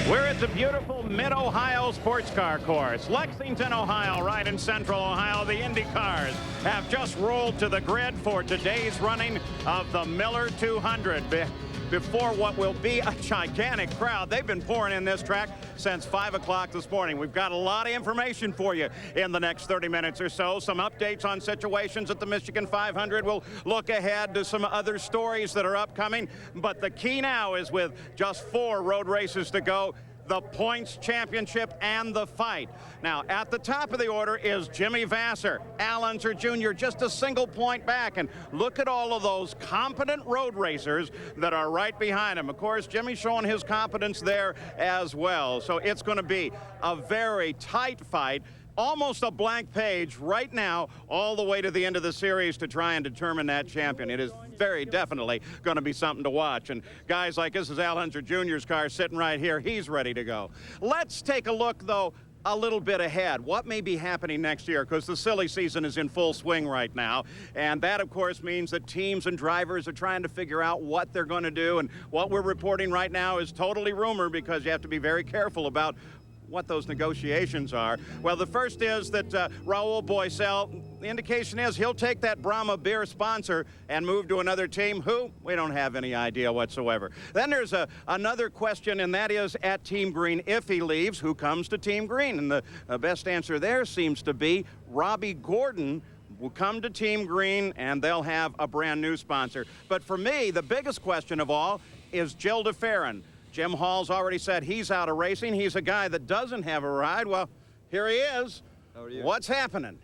We're at the beautiful Mid-Ohio Sports Car Course. Lexington, Ohio, right in central Ohio. The Indy cars have just rolled to the grid for today's running of the Miller 200. Before what will be a gigantic crowd. They've been pouring in this track since 5 o'clock this morning. We've got a lot of information for you in the next 30 minutes or so. Some updates on situations at the Michigan 500. We'll look ahead to some other stories that are upcoming. But the key now is with just 4 road races to go, the points championship and the fight. Now, at the top of the order is Jimmy Vasser, Al Unser Jr., just a single point back. And look at all of those competent road racers that are right behind him. Of course, Jimmy's showing his competence there as well. So it's going to be a very tight fight. Almost a blank page right now, all the way to the end of the series to try and determine that champion. It is very definitely going to be something to watch. And guys like this is Al Unser Jr.'s car sitting right here. He's ready to go. Let's take a look, though, a little bit ahead. What may be happening next year, because the silly season is in full swing right now. And that, of course, means that teams and drivers are trying to figure out what they're going to do. And what we're reporting right now is totally rumor, because you have to be very careful about what those negotiations are. Well, the first is that Raul Boesel, the indication is he'll take that Brahma beer sponsor and move to another team. Who? We don't have any idea whatsoever. Then there's another question, and that is at Team Green, if he leaves, who comes to Team Green? And the best answer there seems to be Robbie Gordon will come to Team Green, and they'll have a brand new sponsor. But for me, the biggest question of all is Gil de Ferran. Jim Hall's already said he's out of racing. He's a guy that doesn't have a ride. Well, here he is. How are you? What's happening?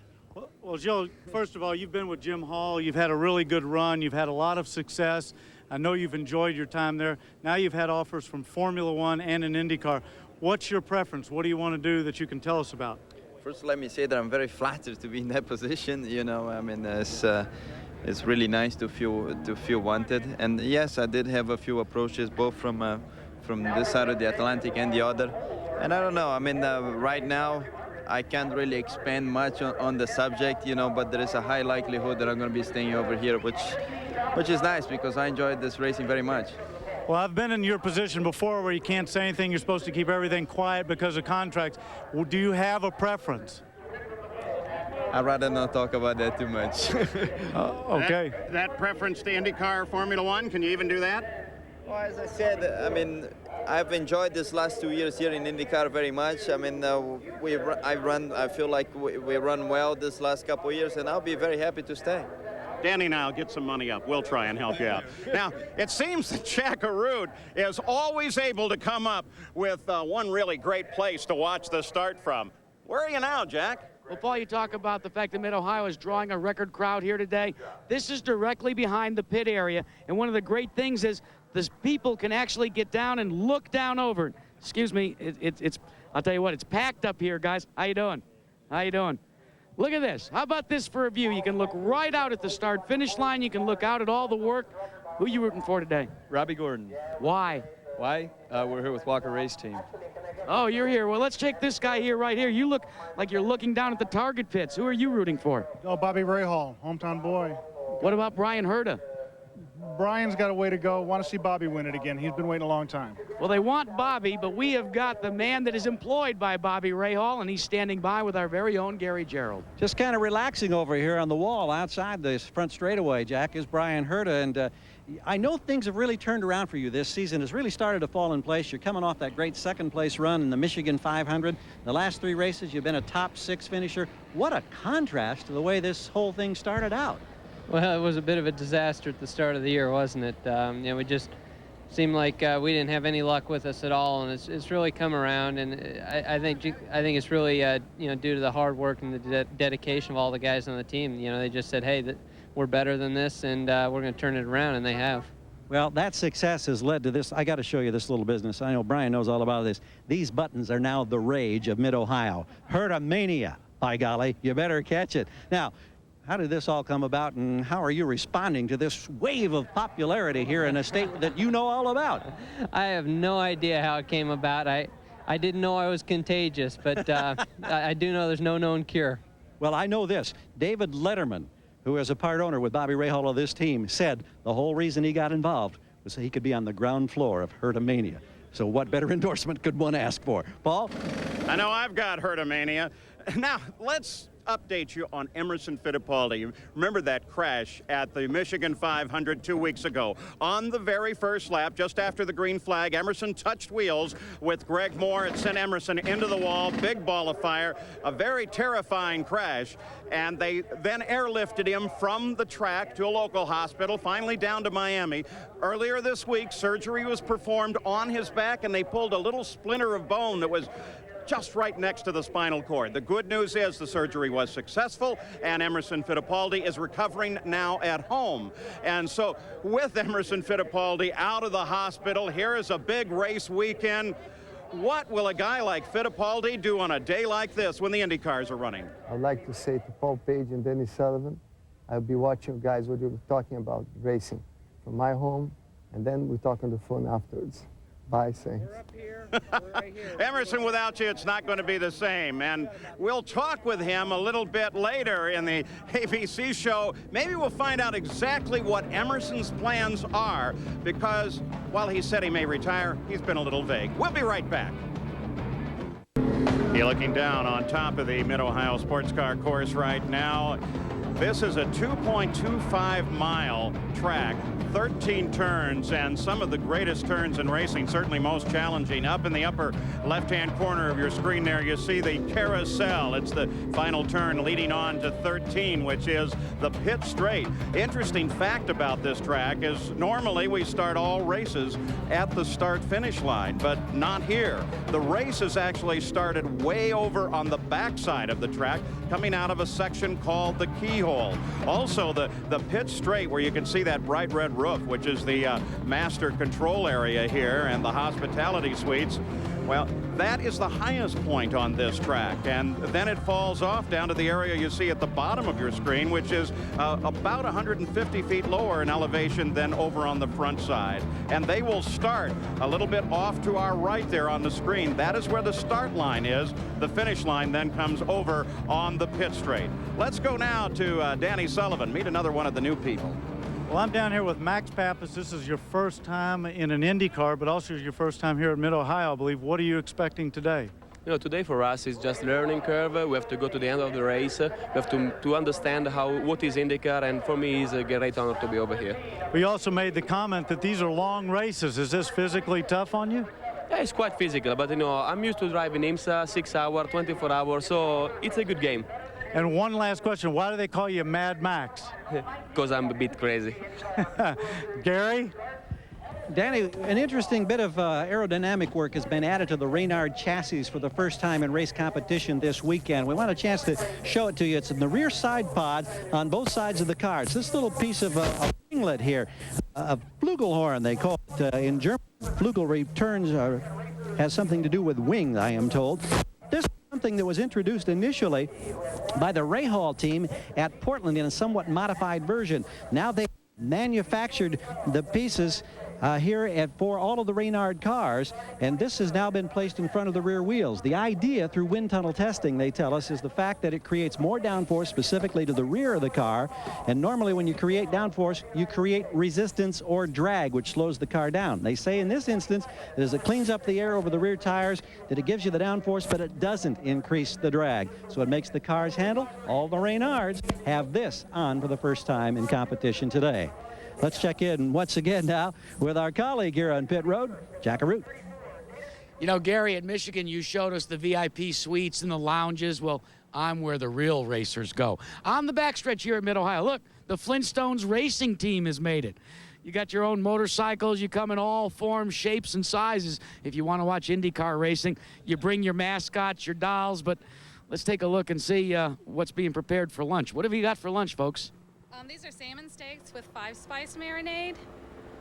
Well, Joe, first of all, you've been with Jim Hall. You've had a really good run. You've had a lot of success. I know you've enjoyed your time there. Now you've had offers from Formula One and an IndyCar. What's your preference? What do you want to do that you can tell us about? First, let me say that I'm very flattered to be in that position. You know, I mean, it's really nice to feel wanted. And yes, I did have a few approaches, both from this side of the Atlantic and the other. And I don't know, I mean, right now, I can't really expand much on the subject, you know, but there is a high likelihood that I'm going to be staying over here, which is nice, because I enjoyed this racing very much. Well, I've been in your position before where you can't say anything. You're supposed to keep everything quiet because of contracts. Well, do you have a preference? I'd rather not talk about that too much. Okay. That preference to IndyCar Formula One, can you even do that? Well, as I said, I mean, I've enjoyed this last 2 years here in IndyCar very much. I mean, I feel like we run well this last couple of years, and I'll be very happy to stay. Danny and I'll get some money up. We'll try and help you out. Now, it seems that Jack Arute is always able to come up with one really great place to watch the start from. Where are you now, Jack? Well, Paul, you talk about the fact that Mid-Ohio is drawing a record crowd here today. This is directly behind the pit area, and one of the great things is the people can actually get down and look down over it. Excuse me, it's I'll tell you what, it's packed up here, guys. How you doing? How you doing? Look at this. How about this for a view? You can look right out at the start-finish line. You can look out at all the work. Who are you rooting for today? Robbie Gordon. Why? Why? We're here with Walker Race Team. Oh, you're here. Well, let's check this guy here, right here. You look like you're looking down at the target pits. Who are you rooting for? Oh, Bobby Rahal, hometown boy. What about Brian Herta? Brian's got a way to go. Want to see Bobby win it again. He's been waiting a long time. Well, they want Bobby, but we have got the man that is employed by Bobby Rahal, and he's standing by with our very own Gary Gerould. Just kind of relaxing over here on the wall outside this front straightaway, Jack, is Brian Herta. And I know things have really turned around for you this season. Has really started to fall in place. You're coming off that great second-place run in the Michigan 500. The last 3 races, you've been a top 6 finisher. What a contrast to the way this whole thing started out. Well, it was a bit of a disaster at the start of the year, wasn't it? You know, we just seemed like we didn't have any luck with us at all, and it's really come around. And I think it's really you know, due to the hard work and the dedication of all the guys on the team. You know, they just said, hey, we're better than this, and we're going to turn it around, and they have. Well, that success has led to this. I got to show you this little business. I know Brian knows all about this. These buttons are now the rage of Mid-Ohio. Hertamania, by golly, you better catch it. Now, how did this all come about, and how are you responding to this wave of popularity here in a state that you know all about? I have no idea how it came about. I didn't know I was contagious, but I do know there's no known cure. Well, I know this. David Letterman, who is a part owner with Bobby Rahal of this team, said the whole reason he got involved was so he could be on the ground floor of Hertamania. So what better endorsement could one ask for? Paul? I know I've got hertomania. Now, let's update you on Emerson Fittipaldi. Remember that crash at the Michigan 500 2 weeks ago. On the very first lap, just after the green flag, Emerson touched wheels with Greg Moore. It sent Emerson into the wall, big ball of fire, a very terrifying crash. And they then airlifted him from the track to a local hospital, finally down to Miami. Earlier this week, surgery was performed on his back, and they pulled a little splinter of bone that was just right next to the spinal cord. The good news is the surgery was successful, and Emerson Fittipaldi is recovering now at home. And so with Emerson Fittipaldi out of the hospital, here is a big race weekend. What will a guy like Fittipaldi do on a day like this when the Indy cars are running? I'd like to say to Paul Page and Denny Sullivan, I'll be watching you guys what you're talking about racing from my home, and then we talk on the phone afterwards. Bye, Saints. We're up here. We're right here. Emerson, without you, it's not going to be the same. And we'll talk with him a little bit later in the ABC show. Maybe we'll find out exactly what Emerson's plans are, because while he said he may retire, he's been a little vague. We'll be right back. You're looking down on top of the Mid-Ohio Sports Car Course right now. This is a 2.25-mile track, 13 turns, and some of the greatest turns in racing, certainly most challenging. Up in the upper left-hand corner of your screen there, you see the carousel. It's the final turn leading on to 13, which is the pit straight. Interesting fact about this track is normally we start all races at the start-finish line, but not here. The race is actually started way over on the backside of the track, coming out of a section called the Keyhole. Also, the pit straight, where you can see that bright red roof, which is the master control area here and the hospitality suites. Well, that is the highest point on this track, and then it falls off down to the area you see at the bottom of your screen, which is about 150 feet lower in elevation than over on the front side. And they will start a little bit off to our right there on the screen. That is where the start line is. The finish line then comes over on the pit straight. Let's go now to Danny Sullivan, meet another one of the new people. Well, I'm down here with Max Pappas. This is your first time in an Indy car, but also your first time here at Mid-Ohio, I believe. What are you expecting today? You know, today for us is just learning curve. We have to go to the end of the race. We have to understand what is IndyCar, and for me, it's a great honor to be over here. We also made the comment that these are long races. Is this physically tough on you? Yeah, it's quite physical, but you know, I'm used to driving IMSA 6 hours, 24 hours, so it's a good game. And one last question, why do they call you Mad Max? Because I'm a bit crazy. Gary? Danny, an interesting bit of aerodynamic work has been added to the Reynard chassis for the first time in race competition this weekend. We want a chance to show it to you. It's in the rear side pod on both sides of the car. It's this little piece of a winglet here, a flugelhorn they call it in German. Flugel returns has something to do with wing, I am told. This is something that was introduced initially by the Rahal team at Portland in a somewhat modified version. Now they manufactured the pieces here for all of the Reynard cars, and this has now been placed in front of the rear wheels. The idea through wind tunnel testing, they tell us, is the fact that it creates more downforce specifically to the rear of the car, and normally when you create downforce, you create resistance or drag, which slows the car down. They say in this instance that as it cleans up the air over the rear tires, that it gives you the downforce, but it doesn't increase the drag. So it makes the cars handle. All the Reynards have this on for the first time in competition today. Let's check in once again now with our colleague here on pit road, Jack Arute. You know, Gary, at Michigan, you showed us the VIP suites and the lounges. Well, I'm where the real racers go. On the backstretch here at Mid-Ohio, look, the Flintstones racing team has made it. You got your own motorcycles. You come in all forms, shapes, and sizes. If you want to watch IndyCar racing, you bring your mascots, your dolls. But let's take a look and see what's being prepared for lunch. What have you got for lunch, folks? These are salmon steaks with 5-spice marinade.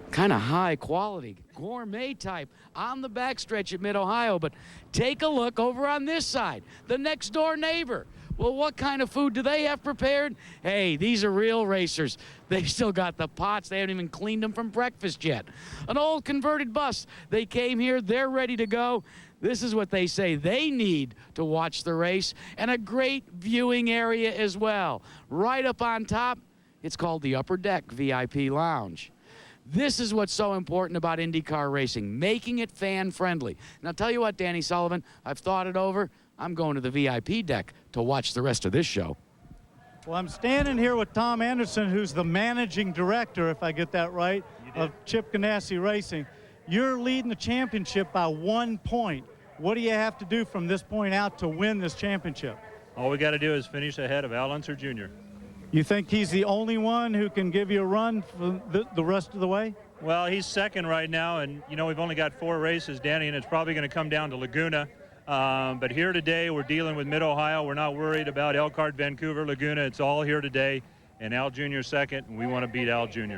Kind of high quality, gourmet type on the backstretch at Mid-Ohio. But take a look over on this side, the next door neighbor. Well, what kind of food do they have prepared? Hey, these are real racers. They've still got the pots. They haven't even cleaned them from breakfast yet. An old converted bus. They came here. They're ready to go. This is what they say they need to watch the race, and a great viewing area as well. Right up on top, it's called the Upper Deck VIP Lounge. This is what's so important about IndyCar racing, making it fan-friendly. And I'll tell you what, Danny Sullivan, I've thought it over. I'm going to the VIP deck to watch the rest of this show. Well, I'm standing here with Tom Anderson, who's the managing director, if I get that right, of Chip Ganassi Racing. You're leading the championship by 1 point. What do you have to do from this point out to win this championship? All we got to do is finish ahead of Al Unser Jr. You think he's the only one who can give you a run for the rest of the way? Well, he's second right now, and, you know, we've only got 4 races, Danny, and it's probably going to come down to Laguna. But here today, we're dealing with Mid-Ohio. We're not worried about Elkhart, Vancouver, Laguna. It's all here today, and Al Jr. second, and we want to beat Al Jr.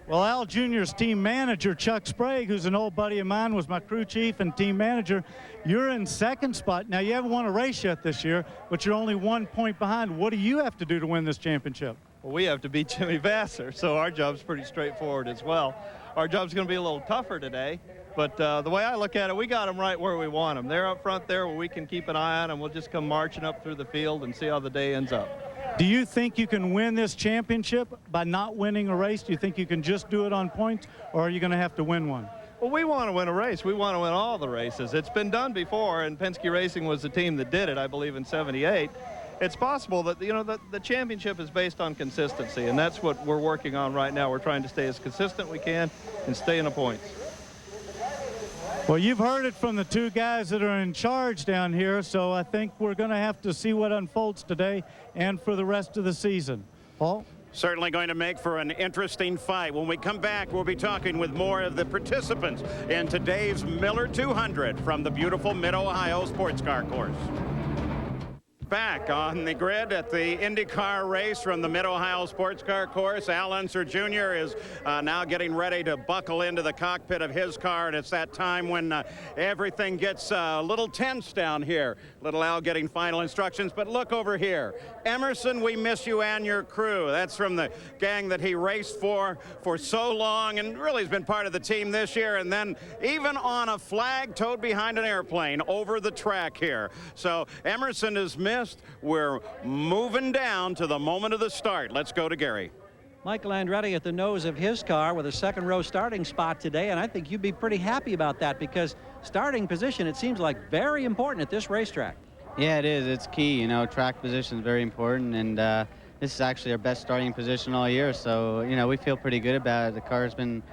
Well, Al Jr.'s team manager, Chuck Sprague, who's an old buddy of mine, was my crew chief and team manager. You're in second spot. Now, you haven't won a race yet this year, but you're only 1 point behind. What do you have to do to win this championship? Well, we have to beat Jimmy Vasser, so our job's pretty straightforward as well. Our job's going to be a little tougher today, but the way I look at it, we got them right where we want them. They're up front there where we can keep an eye on them. We'll just come marching up through the field and see how the day ends up. Do you think you can win this championship by not winning a race? Do you think you can just do it on points, or are you going to have to win one? Well, we want to win a race. We want to win all the races. It's been done before, and Penske Racing was the team that did it, I believe, in '78. It's possible that, you know, the championship is based on consistency, and that's what we're working on right now. We're trying to stay as consistent we can and stay in the points. Well, you've heard it from the 2 guys that are in charge down here, so I think we're going to have to see what unfolds today and for the rest of the season. Paul? Certainly going to make for an interesting fight. When we come back, we'll be talking with more of the participants in today's Miller 200 from the beautiful Mid-Ohio Sports Car Course. Back on the grid at the IndyCar race from the Mid-Ohio Sports Car Course. Al Unser Jr. is now getting ready to buckle into the cockpit of his car, and it's that time when everything gets a little tense down here. Little Al getting final instructions, but look over here. Emerson, we miss you and your crew. That's from the gang that he raced for so long and really has been part of the team this year, and then even on a flag towed behind an airplane over the track here. So Emerson is missed. We're moving down to the moment of the start. Let's go to Gary. Michael Andretti at the nose of his car with a second row starting spot today, and I think you'd be pretty happy about that because starting position, it seems like very important at this racetrack. Yeah, it is. It's key. You know, track position is very important, and this is actually our best starting position all year. So, you know, we feel pretty good about it. The car's been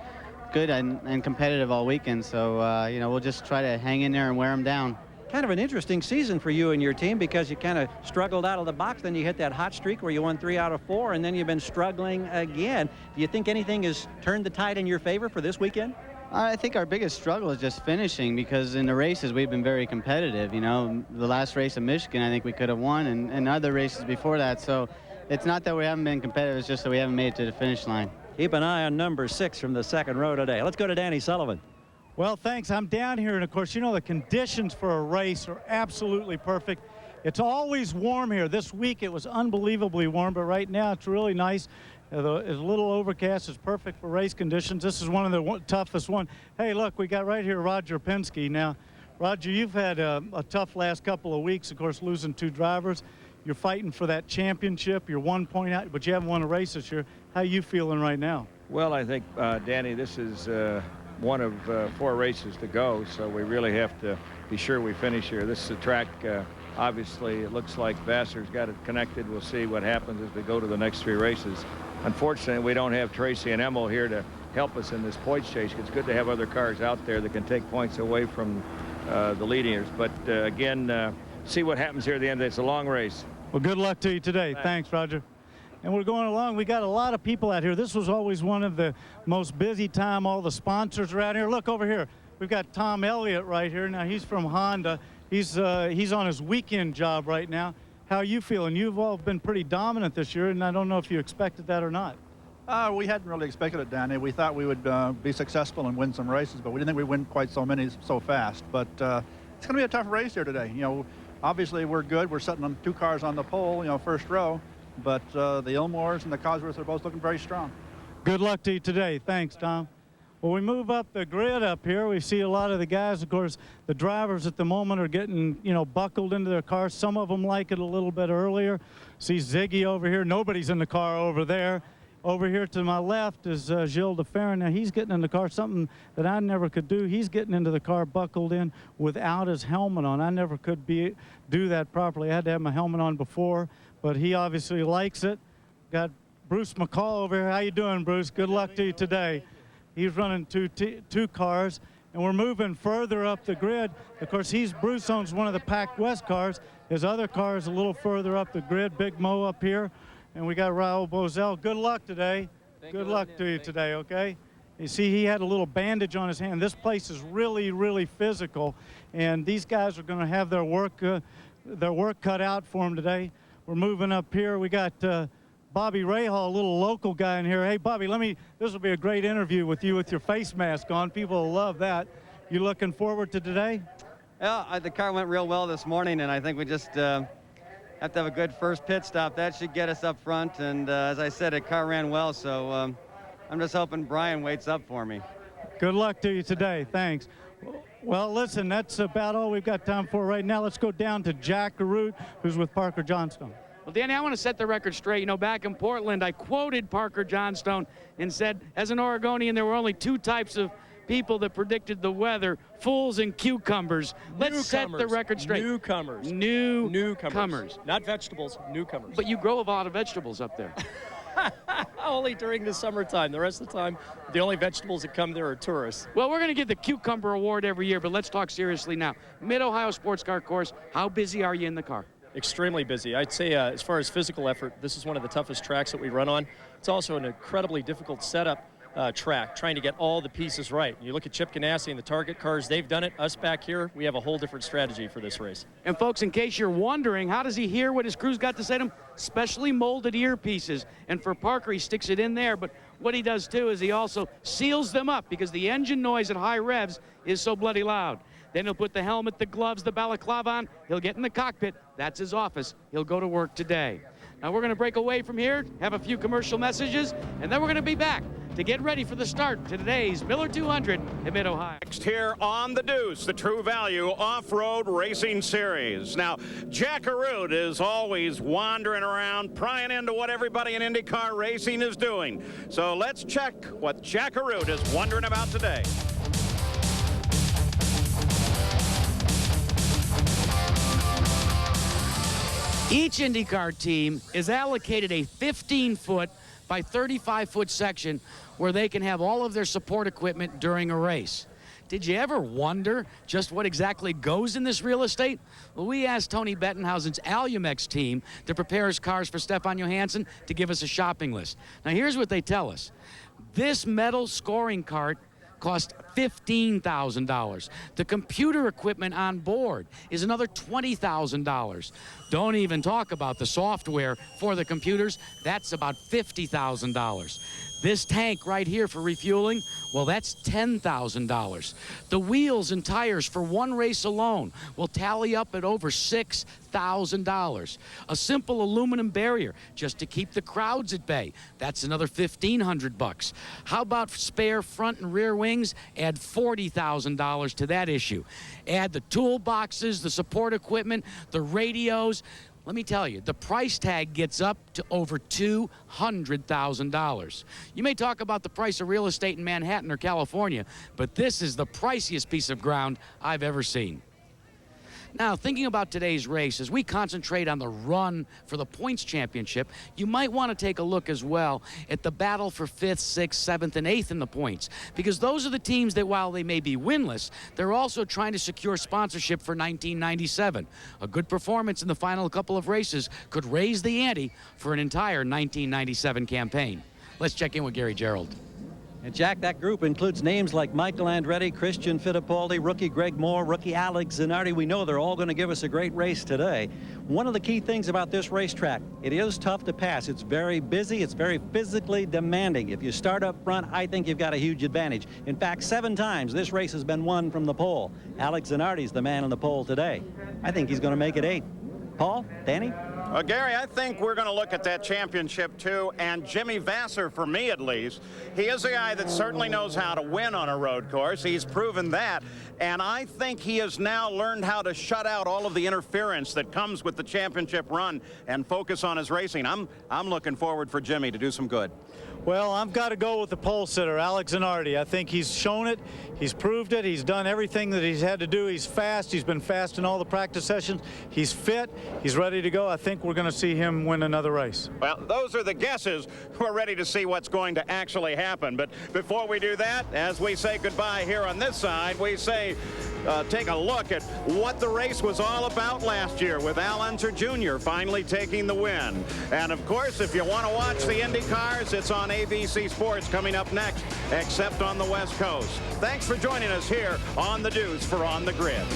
good and competitive all weekend. So, you know, we'll just try to hang in there and wear them down. Kind of an interesting season for you and your team because you kind of struggled out of the box. Then you hit that hot streak where you won 3 out of 4, and then you've been struggling again. Do you think anything has turned the tide in your favor for this weekend? I think our biggest struggle is just finishing because in the races we've been very competitive. You know, the last race in Michigan I think we could have won, and other races before that. So it's not that we haven't been competitive, it's just that we haven't made it to the finish line. Keep an eye on number 6 from the second row today. Let's go to Danny Sullivan. Well, thanks. I'm down here, and of course, you know, the conditions for a race are absolutely perfect. It's always warm here. This week it was unbelievably warm, but right now it's really nice. It's a little overcast. It's perfect for race conditions. This is one of the toughest one. Hey, look, we got right here Roger Penske. Now, Roger, you've had a tough last couple of weeks, of course, losing 2 drivers. You're fighting for that championship. You're 1 point out, but you haven't won a race this year. How are you feeling right now? Well, I think, Danny, this is one of 4 races to go, so we really have to be sure we finish here. This is a track, obviously, it looks like Vasser's got it connected. We'll see what happens as we go to the next 3 races. Unfortunately, we don't have Tracy and Emil here to help us in this points chase. It's good to have other cars out there that can take points away from the leaders. But again, see what happens here at the end. It's a long race. Well, good luck to you today. Thanks, Roger. And we're going along. We got a lot of people out here. This was always one of the most busy time. All the sponsors are out here. Look over here. We've got Tom Elliott right here. Now, he's from Honda. He's on his weekend job right now. How are you feeling? You've all been pretty dominant this year, and I don't know if you expected that or not. We hadn't really expected it, Danny. We thought we would be successful and win some races, but we didn't think we'd win quite so many so fast. But it's going to be a tough race here today. You know, obviously we're good. We're sitting on 2 cars on the pole, you know, first row. But the Ilmores and the Cosworths are both looking very strong. Good luck to you today. Thanks, Tom. Well, we move up the grid up here. We see a lot of the guys. Of course, the drivers at the moment are getting, you know, buckled into their cars. Some of them like it a little bit earlier. See Ziggy over here. Nobody's in the car over there. Over here to my left is Gilles de Ferrin. Now he's getting in the car, something that I never could do. He's getting into the car buckled in without his helmet on. I never could do that properly. I had to have my helmet on before, but he obviously likes it. Got Bruce McCall over here. How you doing, Bruce? Good luck to you today. He's running two cars, and we're moving further up the grid. Of course, Bruce owns one of the Pac West cars. His other car is a little further up the grid. Big Mo up here. And we got Raul Boesel. Good luck today. Good luck to you today, okay? You see, he had a little bandage on his hand. This place is really, really physical, and these guys are going to have their work cut out for them today. We're moving up here. We got Bobby Rahal, a little local guy in here. Hey, Bobby, this will be a great interview with you with your face mask on. People will love that. You looking forward to today? Yeah, the car went real well this morning, and I think we just have to have a good first pit stop. That should get us up front, and as I said, the car ran well, so I'm just hoping Brian waits up for me. Good luck to you today. Thanks. Well, listen, that's about all we've got time for right now. Let's go down to Jack Arute, who's with Parker Johnstone. Well, Danny, I want to set the record straight. You know, back in Portland, I quoted Parker Johnstone and said, as an Oregonian, there were only two types of people that predicted the weather, fools and cucumbers. Let's set the record straight. Newcomers. Newcomers. Not vegetables, newcomers. But you grow a lot of vegetables up there. Only during the summertime. The rest of the time, the only vegetables that come there are tourists. Well, we're going to give the Cucumber Award every year, but let's talk seriously now. Mid-Ohio Sports Car Course, how busy are you in the car? Extremely busy. I'd say as far as physical effort, this is one of the toughest tracks that we run on. It's also an incredibly difficult setup track, trying to get all the pieces right. You look at Chip Ganassi and the Target cars, they've done it. Us back here, we have a whole different strategy for this race. And folks, in case you're wondering, how does he hear what his crew's got to say to him? Specially molded earpieces. And for Parker, he sticks it in there, but what he does too is he also seals them up because the engine noise at high revs is so bloody loud. Then he'll put the helmet, the gloves, the balaclava on. He'll get in the cockpit. That's his office. He'll go to work today. Now we're going to break away from here, have a few commercial messages, and then we're going to be back to get ready for the start to today's Miller 200 in Mid-Ohio. Next here on The Deuce, the True Value Off-Road Racing Series. Now, Jack Arute is always wandering around, prying into what everybody in IndyCar racing is doing. So let's check what Jack Arute is wondering about today. Each IndyCar team is allocated a 15-foot by 35-foot section where they can have all of their support equipment during a race. Did you ever wonder just what exactly goes in this real estate? Well, we asked Tony Bettenhausen's Alumex team to prepare his cars for Stefan Johansson to give us a shopping list. Now, here's what they tell us. This metal scoring cart cost $15,000. The computer equipment on board is another $20,000. Don't even talk about the software for the computers. That's about $50,000. This tank right here for refueling, well, that's $10,000. The wheels and tires for one race alone will tally up at over $6,000. A simple aluminum barrier just to keep the crowds at bay, that's another $1,500. How about spare front and rear wings? Add $40,000 to that issue. Add the toolboxes, the support equipment, the radios. Let me tell you, the price tag gets up to over $200,000. You may talk about the price of real estate in Manhattan or California, but this is the priciest piece of ground I've ever seen. Now, thinking about today's race, as we concentrate on the run for the points championship, you might want to take a look as well at the battle for 5th, 6th, 7th, and 8th in the points, because those are the teams that, while they may be winless, they're also trying to secure sponsorship for 1997. A good performance in the final couple of races could raise the ante for an entire 1997 campaign. Let's check in with Gary Gerould. And Jack, that group includes names like Michael Andretti, Christian Fittipaldi, rookie Greg Moore, rookie Alex Zanardi. We know they're all going to give us a great race today. One of the key things about this racetrack, it is tough to pass. It's very busy. It's very physically demanding. If you start up front, I think you've got a huge advantage. In fact, 7 times this race has been won from the pole. Alex Zanardi's the man on the pole today. I think he's going to make it 8. Paul, Danny? Gary, I think we're going to look at that championship, too, and Jimmy Vasser, for me at least, he is a guy that certainly knows how to win on a road course. He's proven that, and I think he has now learned how to shut out all of the interference that comes with the championship run and focus on his racing. I'm looking forward for Jimmy to do some good. Well, I've got to go with the pole sitter, Alex Zanardi. I think he's shown it. He's proved it. He's done everything that he's had to do. He's fast. He's been fast in all the practice sessions. He's fit. He's ready to go. I think we're going to see him win another race. Well, those are the guesses. We're ready to see what's going to actually happen. But before we do that, as we say goodbye here on this side, we say take a look at what the race was all about last year with Al Unser Jr. finally taking the win. And of course, if you want to watch the Indy cars, it's on ABC Sports coming up next, except on the West Coast. Thanks for joining us here on the Deuce for On the Grid.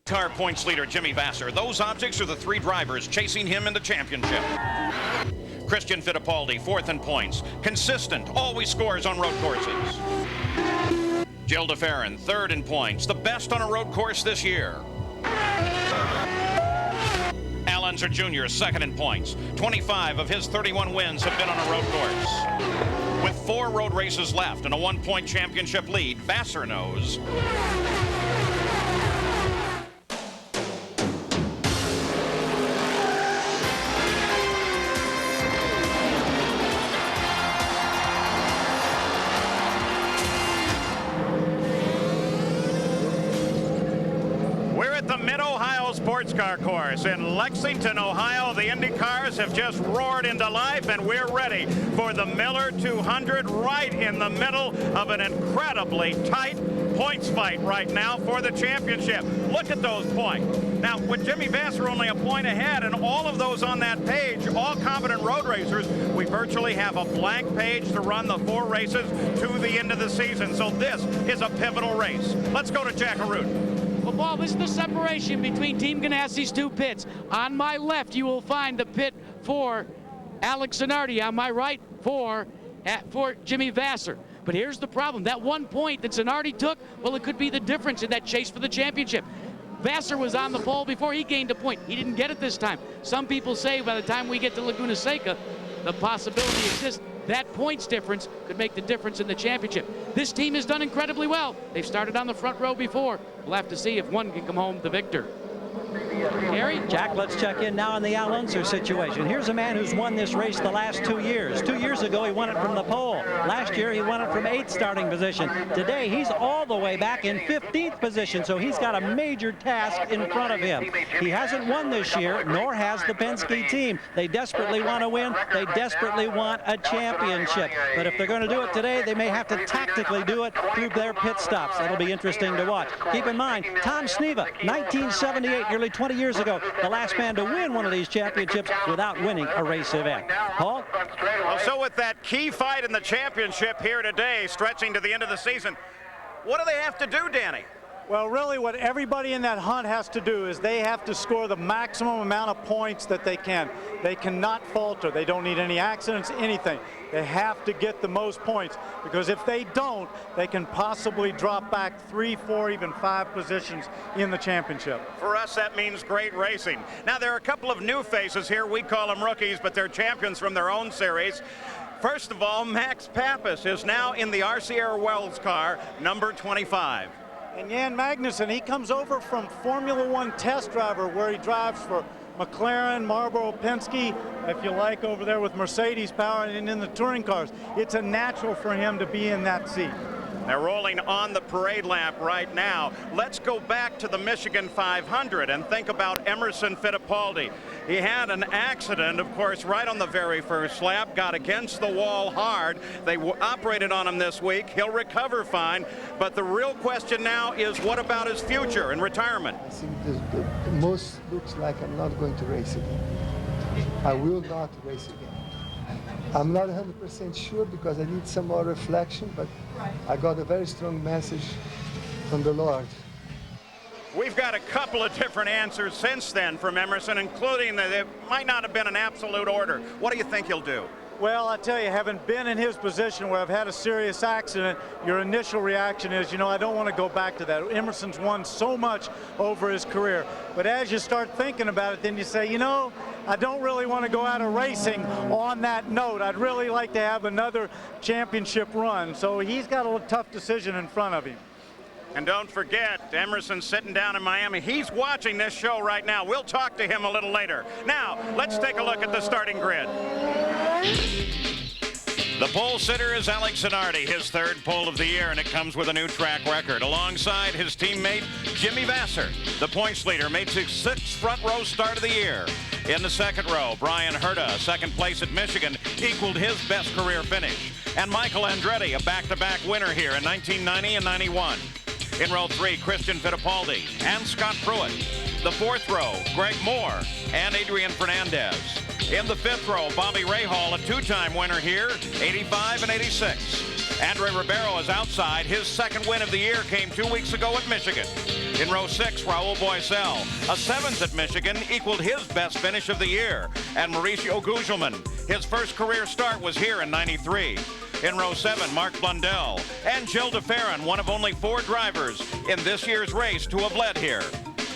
Car points leader Jimmy Vasser. Those objects are the 3 drivers chasing him in the championship. Christian Fittipaldi, 4th in points. Consistent, always scores on road courses. Gilles de Ferran, 3rd in points. The best on a road course this year. Al Unser Jr., 2nd in points. 25 of his 31 wins have been on a road course. With 4 road races left and a 1-point championship lead, Vasser knows sports car course in Lexington, Ohio. The Indy cars have just roared into life, and we're ready for the Miller 200 right in the middle of an incredibly tight points fight right now for the championship. Look at those points. Now, with Jimmy Vasser only a point ahead and all of those on that page, all competent road racers, we virtually have a blank page to run the 4 races to the end of the season. So this is a pivotal race. Let's go to Jack Arute. Well, Paul, this is the separation between Team Ganassi's 2 pits. On my left, you will find the pit for Alex Zanardi. On my right, for Jimmy Vasser. But here's the problem. That 1 point that Zanardi took, well, it could be the difference in that chase for the championship. Vasser was on the pole before he gained a point. He didn't get it this time. Some people say by the time we get to Laguna Seca, the possibility exists that points difference could make the difference in the championship. This team has done incredibly well. They've started on the front row before. We'll have to see if one can come home the victor. Gary? Jack, let's check in now on the Al Unser situation. Here's a man who's won this race the last 2 years. 2 years ago, he won it from the pole. Last year, he won it from 8th starting position. Today, he's all the way back in 15th position, so he's got a major task in front of him. He hasn't won this year, nor has the Penske team. They desperately want to win. They desperately want a championship. But if they're going to do it today, they may have to tactically do it through their pit stops. That'll be interesting to watch. Keep in mind, Tom Sneva, 1978, nearly 20 years ago, the last man to win one of these championships without winning a race event. Paul? Well, so with that key fight in the championship here today, stretching to the end of the season, what do they have to do, Danny? Well, really what everybody in that hunt has to do is they have to score the maximum amount of points that they can. They cannot falter. They don't need any accidents, anything. They have to get the most points, because if they don't, they can possibly drop back 3, 4, even 5 positions in the championship. For us, that means great racing. Now, there are a couple of new faces here. We call them rookies, but they're champions from their own series. First of all, Max Papis is now in the RCR Wells car, number 25. And Jan Magnussen, he comes over from Formula One test driver, where he drives for McLaren, Marlboro, Penske, if you like, over there with Mercedes power and in the touring cars. It's a natural for him to be in that seat. They're rolling on the parade lap right now. Let's go back to the Michigan 500 and think about Emerson Fittipaldi. He had an accident, of course, right on the very first lap, got against the wall hard. They operated on him this week. He'll recover fine. But the real question now is, what about his future and retirement? I think the most looks like I'm not going to race again. I will not race again. I'm not 100% sure because I need some more reflection, but I got a very strong message from the Lord. We've got a couple of different answers since then from Emerson, including that it might not have been an absolute order. What do you think he'll do? Well, I tell you, having been in his position where I've had a serious accident, your initial reaction is, you know, I don't want to go back to that. Emerson's won so much over his career. But as you start thinking about it, then you say, you know, I don't really want to go out of racing on that note. I'd really like to have another championship run. So he's got a tough decision in front of him. And don't forget, Emerson's sitting down in Miami. He's watching this show right now. We'll talk to him a little later. Now, let's take a look at the starting grid. The pole sitter is Alex Zanardi, his third pole of the year, and it comes with a new track record. Alongside his teammate, Jimmy Vasser. The points leader made his sixth front row start of the year. In the second row, Brian Herta, second place at Michigan, equaled his best career finish. And Michael Andretti, a back-to-back winner here in 1990 and 91. In row 3, Christian Fittipaldi and Scott Pruitt. The fourth row, Greg Moore and Adrian Fernandez. In the fifth row, Bobby Rahal, a two-time winner here, 85 and 86. Andre Ribeiro is outside. His second win of the year came 2 weeks ago at Michigan. In row 6, Raul Boesel, a seventh at Michigan, equaled his best finish of the year. And Mauricio Gugelmin, his first career start was here in 93. In row 7, Mark Blundell and Gilles de Ferran, one of only 4 drivers in this year's race to have led here.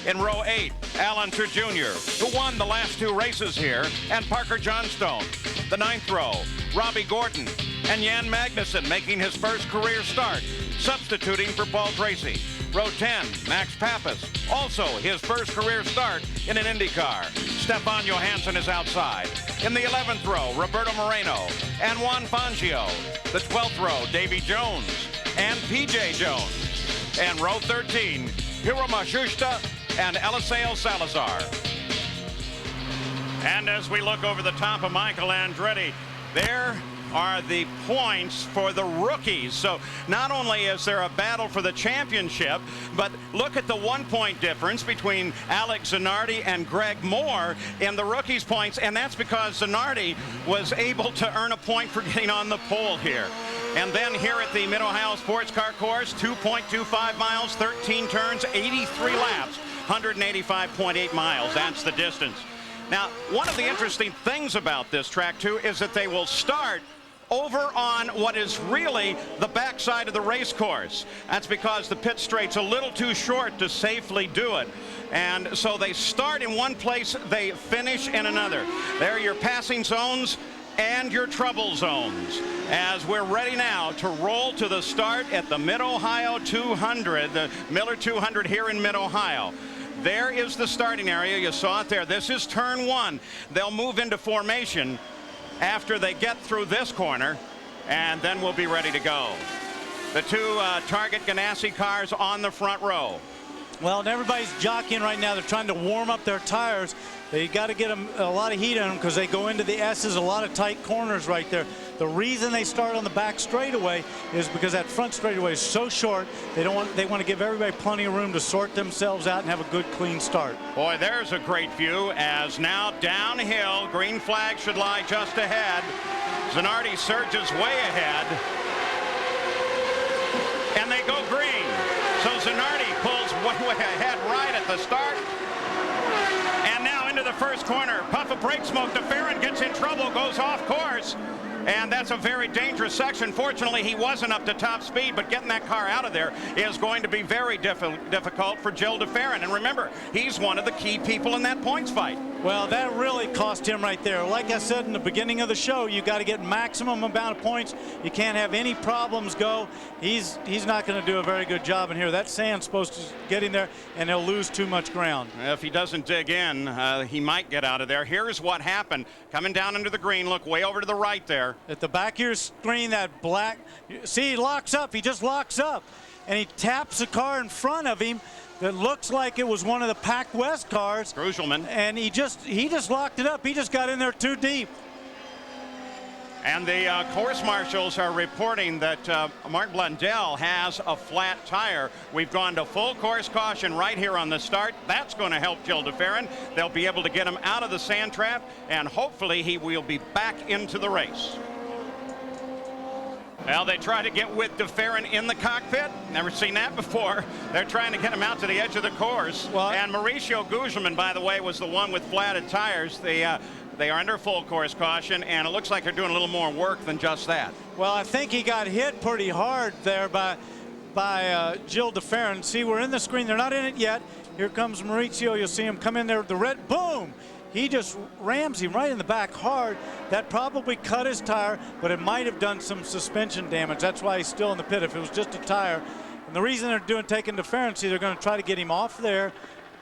In row 8, Alan Tur Jr., who won the last 2 races here, and Parker Johnstone. The 9th row, Robbie Gordon and Jan Magnussen making his first career start, substituting for Paul Tracy. Row 10, Max Pappas, also his first career start in an IndyCar. Stefan Johansson is outside. In the 11th row, Roberto Moreno and Juan Fangio. The 12th row, Davy Jones and PJ Jones. And row 13, Hiro Matsushita and Eliseo Salazar. And as we look over the top of Michael Andretti, there are the points for the rookies. So not only is there a battle for the championship, but look at the 1-point difference between Alex Zanardi and Greg Moore in the rookies' points, and that's because Zanardi was able to earn a point for getting on the pole here. And then here at the Mid-Ohio Sports Car Course, 2.25 miles, 13 turns, 83 laps, 185.8 miles. That's the distance. Now, one of the interesting things about this track, too, is that they will start over on what is really the backside of the race course. That's because the pit straight's a little too short to safely do it. And so they start in one place, they finish in another. There are your passing zones and your trouble zones, as we're ready now to roll to the start at the Mid-Ohio 200, the Miller 200 here in Mid-Ohio. There is the starting area. You saw it there. This is turn 1. They'll move into formation after they get through this corner, and then we'll be ready to go. The 2 Target Ganassi cars on the front row. Well, and everybody's jockeying right now. They're trying to warm up their tires. They got to get them a lot of heat on them because they go into the S's, a lot of tight corners right there. The reason they start on the back straightaway is because that front straightaway is so short. They want to give everybody plenty of room to sort themselves out and have a good clean start. Boy, there's a great view as now downhill, green flag should lie just ahead. Zanardi surges way ahead, and they go green. So Zanardi pulls way ahead right at the start. And now into the first corner. Puff of brake smoke. De Ferran gets in trouble, goes off course. And that's a very dangerous section. Fortunately, he wasn't up to top speed, but getting that car out of there is going to be very difficult for Gilles de Ferran. And remember, he's one of the key people in that points fight. Well, that really cost him right there. Like I said in the beginning of the show, you got to get maximum amount of points. You can't have any problems go. He's not going to do a very good job in here. That sand's supposed to get in there, and he'll lose too much ground. If he doesn't dig in, he might get out of there. Here's what happened. Coming down into the green, look way over to the right there. At the back of your screen, that black, see, he locks up. He just locks up, and he taps the car in front of him that looks like it was one of the Pac West cars. Grugelman. And he just locked it up. He just got in there too deep. And the course marshals are reporting that Mark Blundell has a flat tire. We've gone to full course caution right here on the start. That's going to help Gilles de Ferran. They'll be able to get him out of the sand trap, and hopefully he will be back into the race. Well, they try to get with de Ferran in the cockpit. Never seen that before. They're trying to get him out to the edge of the course. Well, and Mauricio Gugelmin, by the way, was the one with flatted tires. They are under full course caution, and it looks like they're doing a little more work than just that. Well, I think he got hit pretty hard there by Gilles de Ferran. See, we're in the screen. They're not in it yet. Here comes Mauricio. You'll see him come in there. The red, boom! He just rams him right in the back hard. That probably cut his tire, but it might have done some suspension damage. That's why he's still in the pit. If it was just a tire, And the reason they're taking deference is they're going to try to get him off there,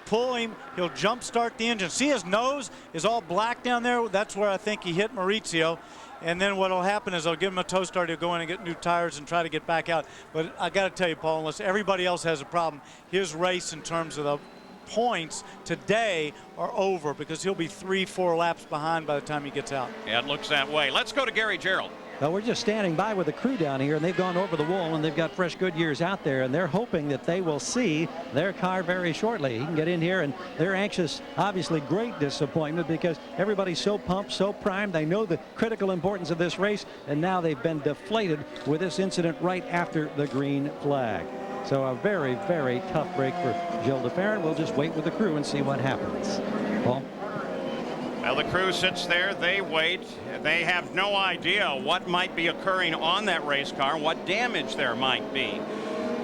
pull him, he'll jump start the engine. See, his nose is all black down there. That's where I think he hit Maurizio. And then what will happen is they'll give him a toe start, he'll go in and get new tires and try to get back out. But I got to tell you, Paul, unless everybody else has a problem, his race in terms of the points today are over, because he'll be 3-4 laps behind by the time he gets out. Yeah, it looks that way. Let's go to Gary Gerould. Well, we're just standing by with the crew down here, and they've gone over the wall, and they've got fresh Goodyears out there, and they're hoping that they will see their car very shortly. He can get in here, and they're anxious. Obviously, great disappointment, because everybody's so pumped, so primed. They know the critical importance of this race, and now they've been deflated with this incident right after the green flag. So a very, very tough break for Gilles de Ferran. We'll just wait with the crew and see what happens. Paul? Well, the crew sits there, they wait. They have no idea what might be occurring on that race car, what damage there might be.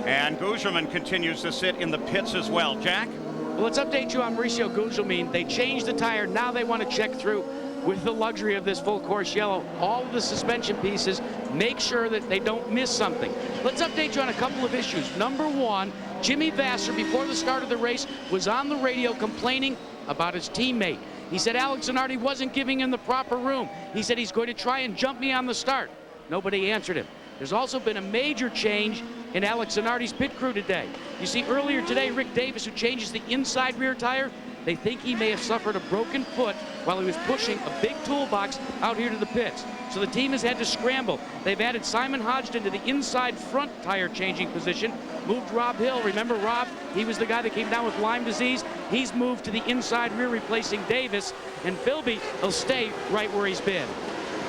And Gugelmin continues to sit in the pits as well. Jack? Well, let's update you on Mauricio Gugelmin. They changed the tire. Now they want to check through with the luxury of this full course yellow, all of the suspension pieces, make sure that they don't miss something. Let's update you on a couple of issues. Number one, Jimmy Vasser, before the start of the race, was on the radio complaining about his teammate. He said Alex Zanardi wasn't giving him the proper room. He said he's going to try and jump me on the start. Nobody answered him. There's also been a major change in Alex Zanardi's pit crew today. You see, earlier today, Rick Davis, who changes the inside rear tire, they think he may have suffered a broken foot while he was pushing a big toolbox out here to the pits. So the team has had to scramble. They've added Simon Hodgson to the inside front tire changing position, moved Rob Hill. Remember Rob? He was the guy that came down with Lyme disease. He's moved to the inside rear, replacing Davis. And Philby will stay right where he's been.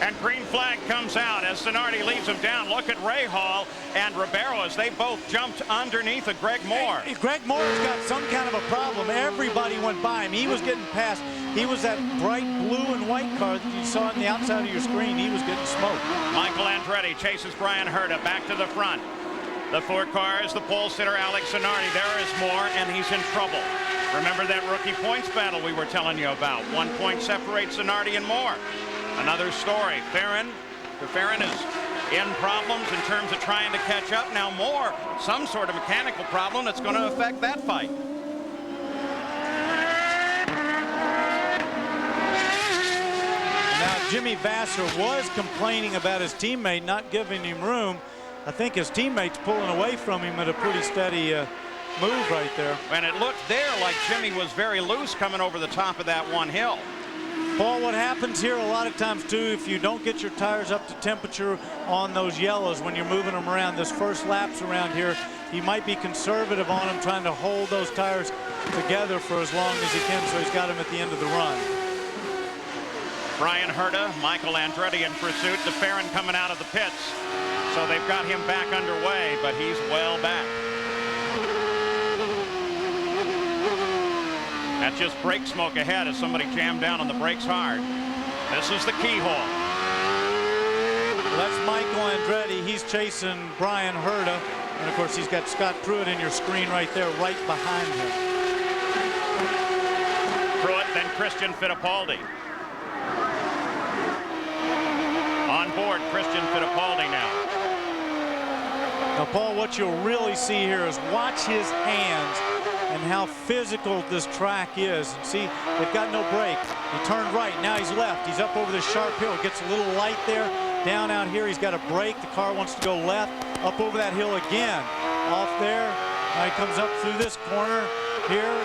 And green flag comes out as Zanardi leads him down. Look at Rahal and Ribeiro as they both jumped underneath of Greg Moore. Hey, Greg Moore's got some kind of a problem. Everybody went by him. He was getting past. He was that bright blue and white car that you saw on the outside of your screen. He was getting smoked. Michael Andretti chases Brian Herta back to the front. The 4 cars, the pole sitter Alex Zanardi. There is Moore, and he's in trouble. Remember that rookie points battle we were telling you about. 1 point separates Zanardi and Moore. Another story. Ferran is in problems in terms of trying to catch up. Now Moore, some sort of mechanical problem that's going to affect that fight. Now Jimmy Vasser was complaining about his teammate not giving him room. I think his teammate's pulling away from him at a pretty steady move right there. And it looked there like Jimmy was very loose coming over the top of that one hill. Paul, what happens here a lot of times too, if you don't get your tires up to temperature on those yellows when you're moving them around, this first laps around here, he might be conservative on them, trying to hold those tires together for as long as he can, so he's got them at the end of the run. Brian Herta, Michael Andretti in pursuit. De Ferran coming out of the pits. So they've got him back underway, but he's well back. That's just brake smoke ahead as somebody jammed down on the brakes hard. This is the keyhole. Well, that's Michael Andretti. He's chasing Brian Herta. And, of course, he's got Scott Pruitt in your screen right there, right behind him. Pruitt, then Christian Fittipaldi. On board, Christian Fittipaldi now. Now, Paul, what you'll really see here is watch his hands and how physical this track is. And see, they've got no brake. He turned right, now he's left. He's up over this sharp hill, gets a little light there. Down out here, he's got a brake. The car wants to go left, up over that hill again. Off there, now he comes up through this corner here.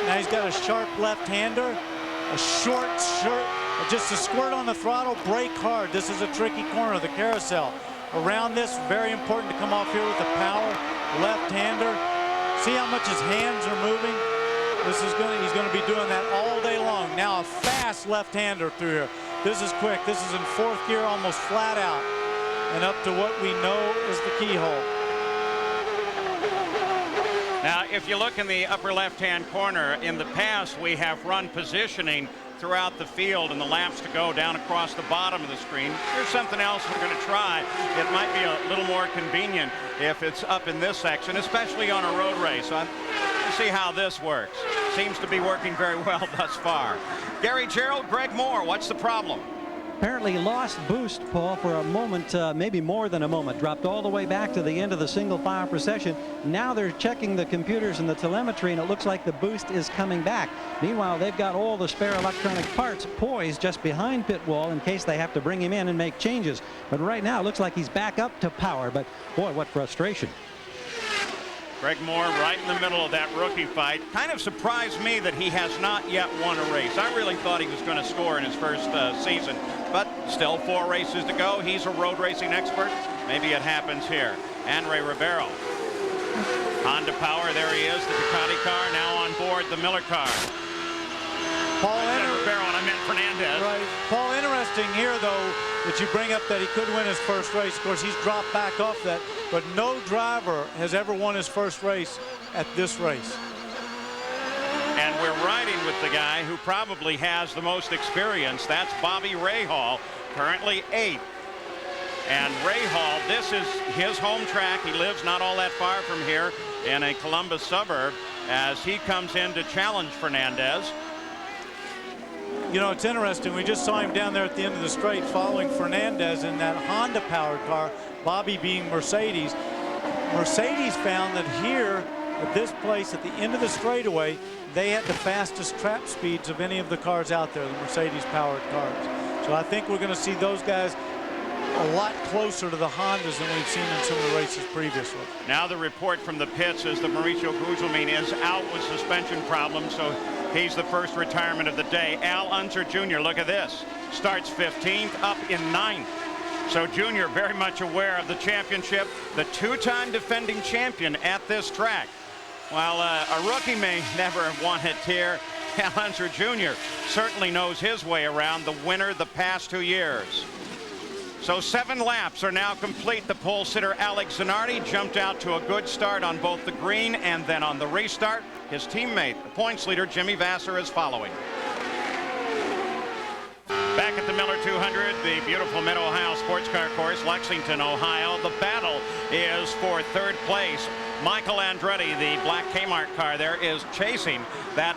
Now he's got a sharp left-hander, a short, just a squirt on the throttle, brake hard. This is a tricky corner, the carousel. Around this, very important to come off here with the power, left-hander. See how much his hands are moving? He's going to be doing that all day long. Now a fast left-hander through here. This is quick. This is in 4th gear, almost flat out. And up to what we know is the keyhole. Now, if you look in the upper left-hand corner, in the past we have run positioning throughout the field and the laps to go down across the bottom of the screen. Here's something else we're going to try. It might be a little more convenient if it's up in this section, especially on a road race. Let's see how this works. Seems to be working very well thus far. Gary Gerould, Greg Moore, what's the problem? apparently lost boost, Paul, for a moment, maybe more than a moment. Dropped all the way back to the end of the single file procession. Now they're checking the computers and the telemetry, and it looks like the boost is coming back. Meanwhile, they've got all the spare electronic parts poised just behind pit wall in case they have to bring him in and make changes. But right now, it looks like he's back up to power. But boy, what frustration. Greg Moore right in the middle of that rookie fight. Kind of surprised me that he has not yet won a race. I really thought he was going to score in his first season, but still 4 races to go. He's a road racing expert. Maybe it happens here. Andre Ribeiro. Honda Power, there he is, the Ducati car, now on board the Miller car. Paul Ribeiro, and I meant Fernandez. Right. Paul, interesting here, though, that you bring up that he could win his first race. Of course, he's dropped back off that, but no driver has ever won his first race at this race. And we're riding with the guy who probably has the most experience. That's Bobby Rahal, currently 8th. And Rahal, this is his home track. He lives not all that far from here in a Columbus suburb as he comes in to challenge Fernandez. You know, it's interesting. We just saw him down there at the end of the straight following Fernandez in that Honda powered car, Bobby being Mercedes. Mercedes found that here at this place at the end of the straightaway, they had the fastest trap speeds of any of the cars out there, the Mercedes powered cars. So I think we're going to see those guys a lot closer to the Hondas than we've seen in some of the races previously. Now the report from the pits is that Mauricio Gugelmin is out with suspension problems, so he's the first retirement of the day. Al Unser Jr., look at this, starts 15th, up in 9th. So Jr. very much aware of the championship, the 2-time defending champion at this track. While a rookie may never have won it here, Al Unser Jr. certainly knows his way around, the winner the past 2 years. So 7 laps are now complete. The pole sitter Alex Zanardi jumped out to a good start on both the green and then on the restart. His teammate, the points leader Jimmy Vasser, is following. Back at the Miller 200, the beautiful Mid-Ohio Sports Car Course, Lexington, Ohio. The battle is for 3rd place. Michael Andretti, the black Kmart car there, is chasing that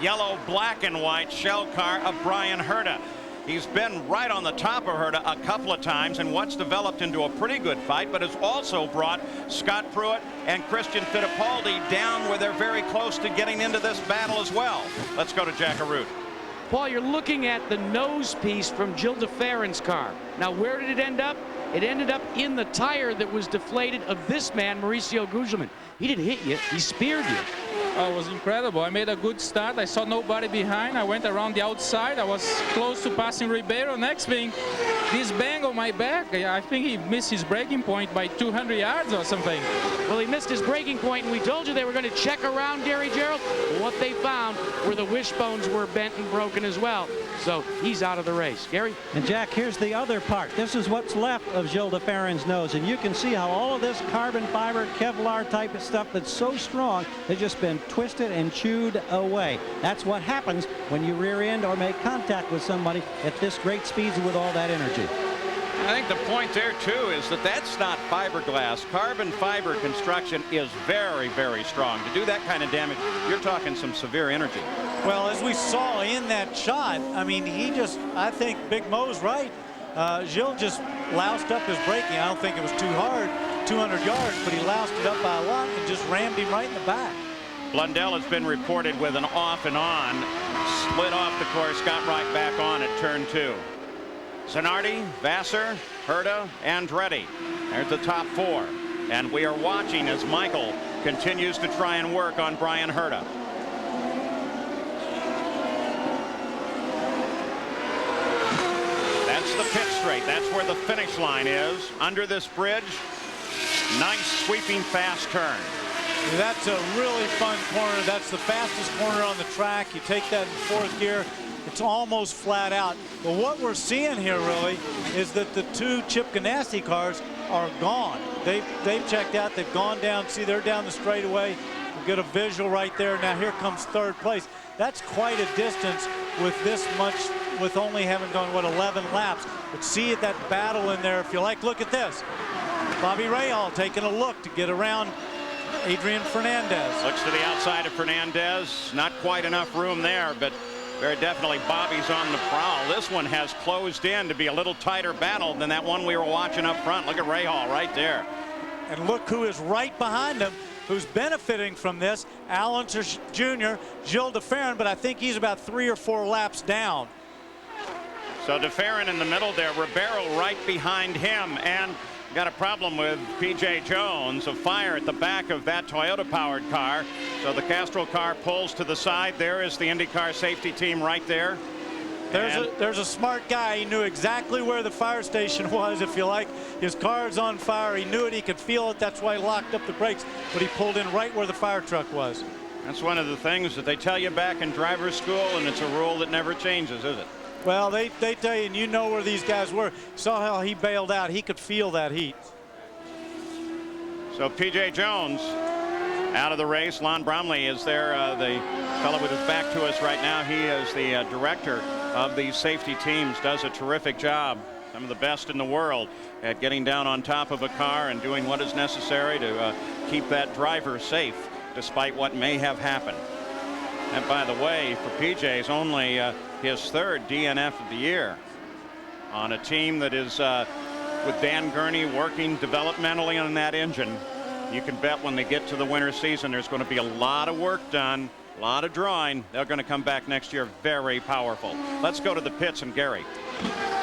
yellow, black and white shell car of Bryan Herta. He's been right on the top of Herta a couple of times in what's developed into a pretty good fight, but has also brought Scott Pruitt and Christian Fittipaldi down where they're very close to getting into this battle as well. Let's go to Jack Arute. Paul, you're looking at the nose piece from Gil de Ferran's car. Now, where did it end up? It ended up in the tire that was deflated of this man, Mauricio Gugelmin. He didn't hit you, he speared you. Oh, it was incredible. I made a good start. I saw nobody behind. I went around the outside. I was close to passing Ribeiro. Next thing, this bang on my back. I think he missed his braking point by 200 yards or something. Well, he missed his braking point, and we told you they were going to check around Gary Gerould. What they found were the wishbones were bent and broken as well. So he's out of the race. Gary? And Jack, here's the other part. This is what's left of Gil de Ferran's nose, and you can see how all of this carbon fiber, Kevlar type of stuff that's so strong has just been twisted and chewed away. That's what happens when you rear end or make contact with somebody at this great speeds with all that energy. I think the point there, too, is that that's not fiberglass. Carbon fiber construction is very, very strong. To do that kind of damage, you're talking some severe energy. Well, as we saw in that shot, I mean, I think Big Mo's right. Gil just loused up his braking. I don't think it was too hard, 200 yards, but he loused it up by a lot and just rammed him right in the back. Blundell has been reported with an off and on. Split off the course, got right back on at turn 2. Zanardi, Vasser, Herta, Andretti. There's the top 4. And we are watching as Michael continues to try and work on Bryan Herta. That's the pit straight. That's where the finish line is. Under this bridge, nice sweeping fast turn. That's a really fun corner. That's the fastest corner on the track. You take that in 4th gear. It's almost flat out. But what we're seeing here really is that the 2 Chip Ganassi cars are gone. They've checked out. They've gone down. See, they're down the straightaway. You get a visual right there. Now here comes 3rd place. That's quite a distance with this much, with only having gone, what, 11 laps. But see that battle in there. If you like, look at this. Bobby Rahal taking a look to get around Adrian Fernandez. Looks to the outside of Fernandez. Not quite enough room there, but Very definitely Bobby's on the prowl. This one has closed in to be a little tighter battle than that one we were watching up front. Look at Rahal right there. And look who is right behind him, who's benefiting from this. Al Unser Jr., Gilles de Ferran, but I think he's about 3 or 4 laps down. So de Ferran in the middle there, Ribeiro right behind him, and got a problem with P.J. Jones, a fire at the back of that Toyota-powered car. So the Castrol car pulls to the side. There is the IndyCar safety team right there. There's a smart guy. He knew exactly where the fire station was, if you like. His car's on fire. He knew it. He could feel it. That's why he locked up the brakes. But he pulled in right where the fire truck was. That's one of the things that they tell you back in driver's school, and it's a rule that never changes, is it? Well, they tell you, and you know where these guys were. Saw how he bailed out. He could feel that heat. So P.J. Jones out of the race. Lon Bromley is there, the fellow with his back to us right now. He is the director of these safety teams, does a terrific job. Some of the best in the world at getting down on top of a car and doing what is necessary to keep that driver safe despite what may have happened. And by the way, for PJ's only his 3rd DNF of the year on a team that is with Dan Gurney working developmentally on that engine. You can bet when they get to the winter season, there's going to be a lot of work done, a lot of drawing. They're going to come back next year very powerful. Let's go to the pits and Gary.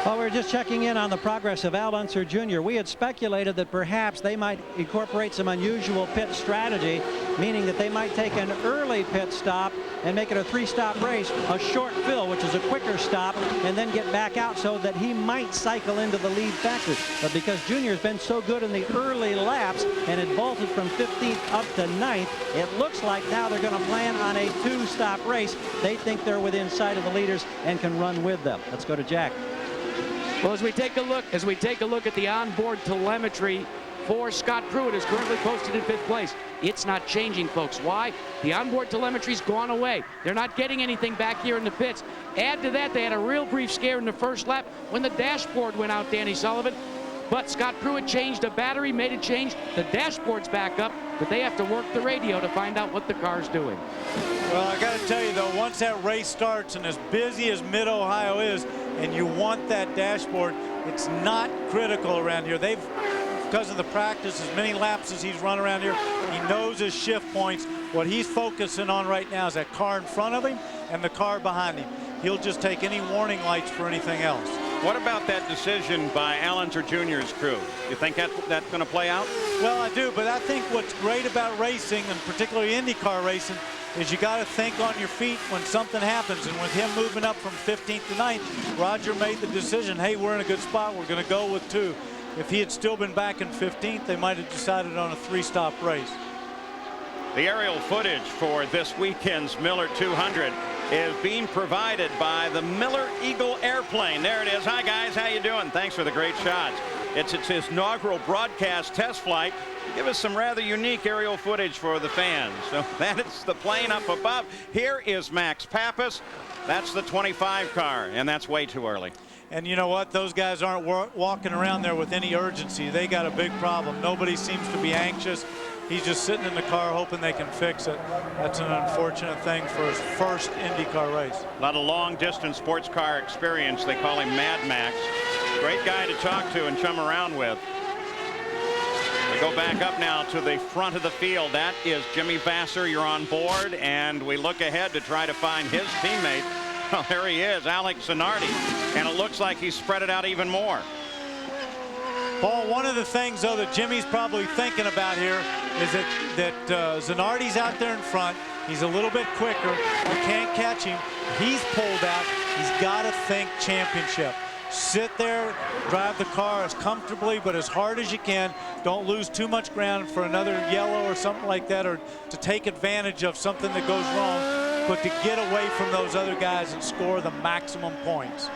Well, we're just checking in on the progress of Al Unser Jr. We had speculated that perhaps they might incorporate some unusual pit strategy, meaning that they might take an early pit stop and make it a 3-stop race, a short fill, which is a quicker stop, and then get back out so that he might cycle into the lead factor. But because Junior's been so good in the early laps and had vaulted from 15th up to 9th, it looks like now they're going to plan on a 2-stop race. They think they're within sight of the leaders and can run with them. Let's go to Jack. Well, as we take a look at the onboard telemetry for Scott Pruitt, is currently posted in 5th place. It's not changing, folks. Why? The onboard telemetry's gone away. They're not getting anything back here in the pits. Add to that, they had a real brief scare in the first lap when the dashboard went out, Danny Sullivan. But Scott Pruitt changed a battery, made a change. The dashboard's back up, but they have to work the radio to find out what the car's doing. Well, I got to tell you, though, once that race starts, and as busy as Mid-Ohio is, and you want that dashboard, it's not critical around here. They've, because of the practice, as many laps as he's run around here, he knows his shift points. What he's focusing on right now is that car in front of him and the car behind him. He'll just take any warning lights for anything else. What about that decision by Al Unser Jr.'s crew? You think that's going to play out? Well, I do, but I think what's great about racing, and particularly IndyCar racing, is you got to think on your feet when something happens. And with him moving up from 15th to 9th, Roger made the decision, hey, we're in a good spot. We're going to go with 2. If he had still been back in 15th, they might have decided on a 3-stop race. The aerial footage for this weekend's Miller 200 is being provided by the Miller Eagle airplane. There it is. Hi, guys. How you doing? Thanks for the great shots. It's its inaugural broadcast test flight. Give us some rather unique aerial footage for the fans. So that is the plane up above. Here is Max Pappas. That's the 25 car, and that's way too early. And you know what? Those guys aren't walking around there with any urgency. They got a big problem. Nobody seems to be anxious. He's just sitting in the car hoping they can fix it. That's an unfortunate thing for his first IndyCar race. A lot of long-distance sports car experience. They call him Mad Max. Great guy to talk to and chum around with. We go back up now to the front of the field. That is Jimmy Vasser. You're on board, and we look ahead to try to find his teammate. Well, there he is, Alex Zanardi, and it looks like he's spread it out even more. Paul, one of the things, though, that Jimmy's probably thinking about here is that Zanardi's out there in front. He's a little bit quicker. You can't catch him. He's pulled out. He's got to think championship. Sit there, drive the car as comfortably but as hard as you can. Don't lose too much ground for another yellow or something like that, or to take advantage of something that goes wrong, but to get away from those other guys and score the maximum points.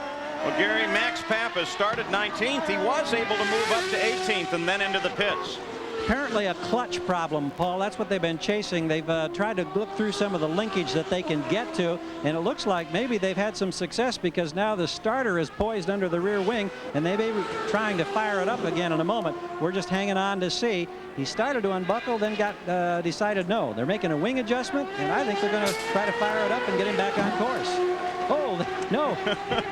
Well, Gary, Max Pappas started 19th. He was able to move up to 18th and then into the pits. Apparently a clutch problem, Paul. That's what they've been chasing. They've tried to look through some of the linkage that they can get to, and it looks like maybe they've had some success because now the starter is poised under the rear wing, and they may be trying to fire it up again in a moment. We're just hanging on to see. He started to unbuckle, then got decided no. They're making a wing adjustment, and I think they're going to try to fire it up and get him back on course. Oh, No,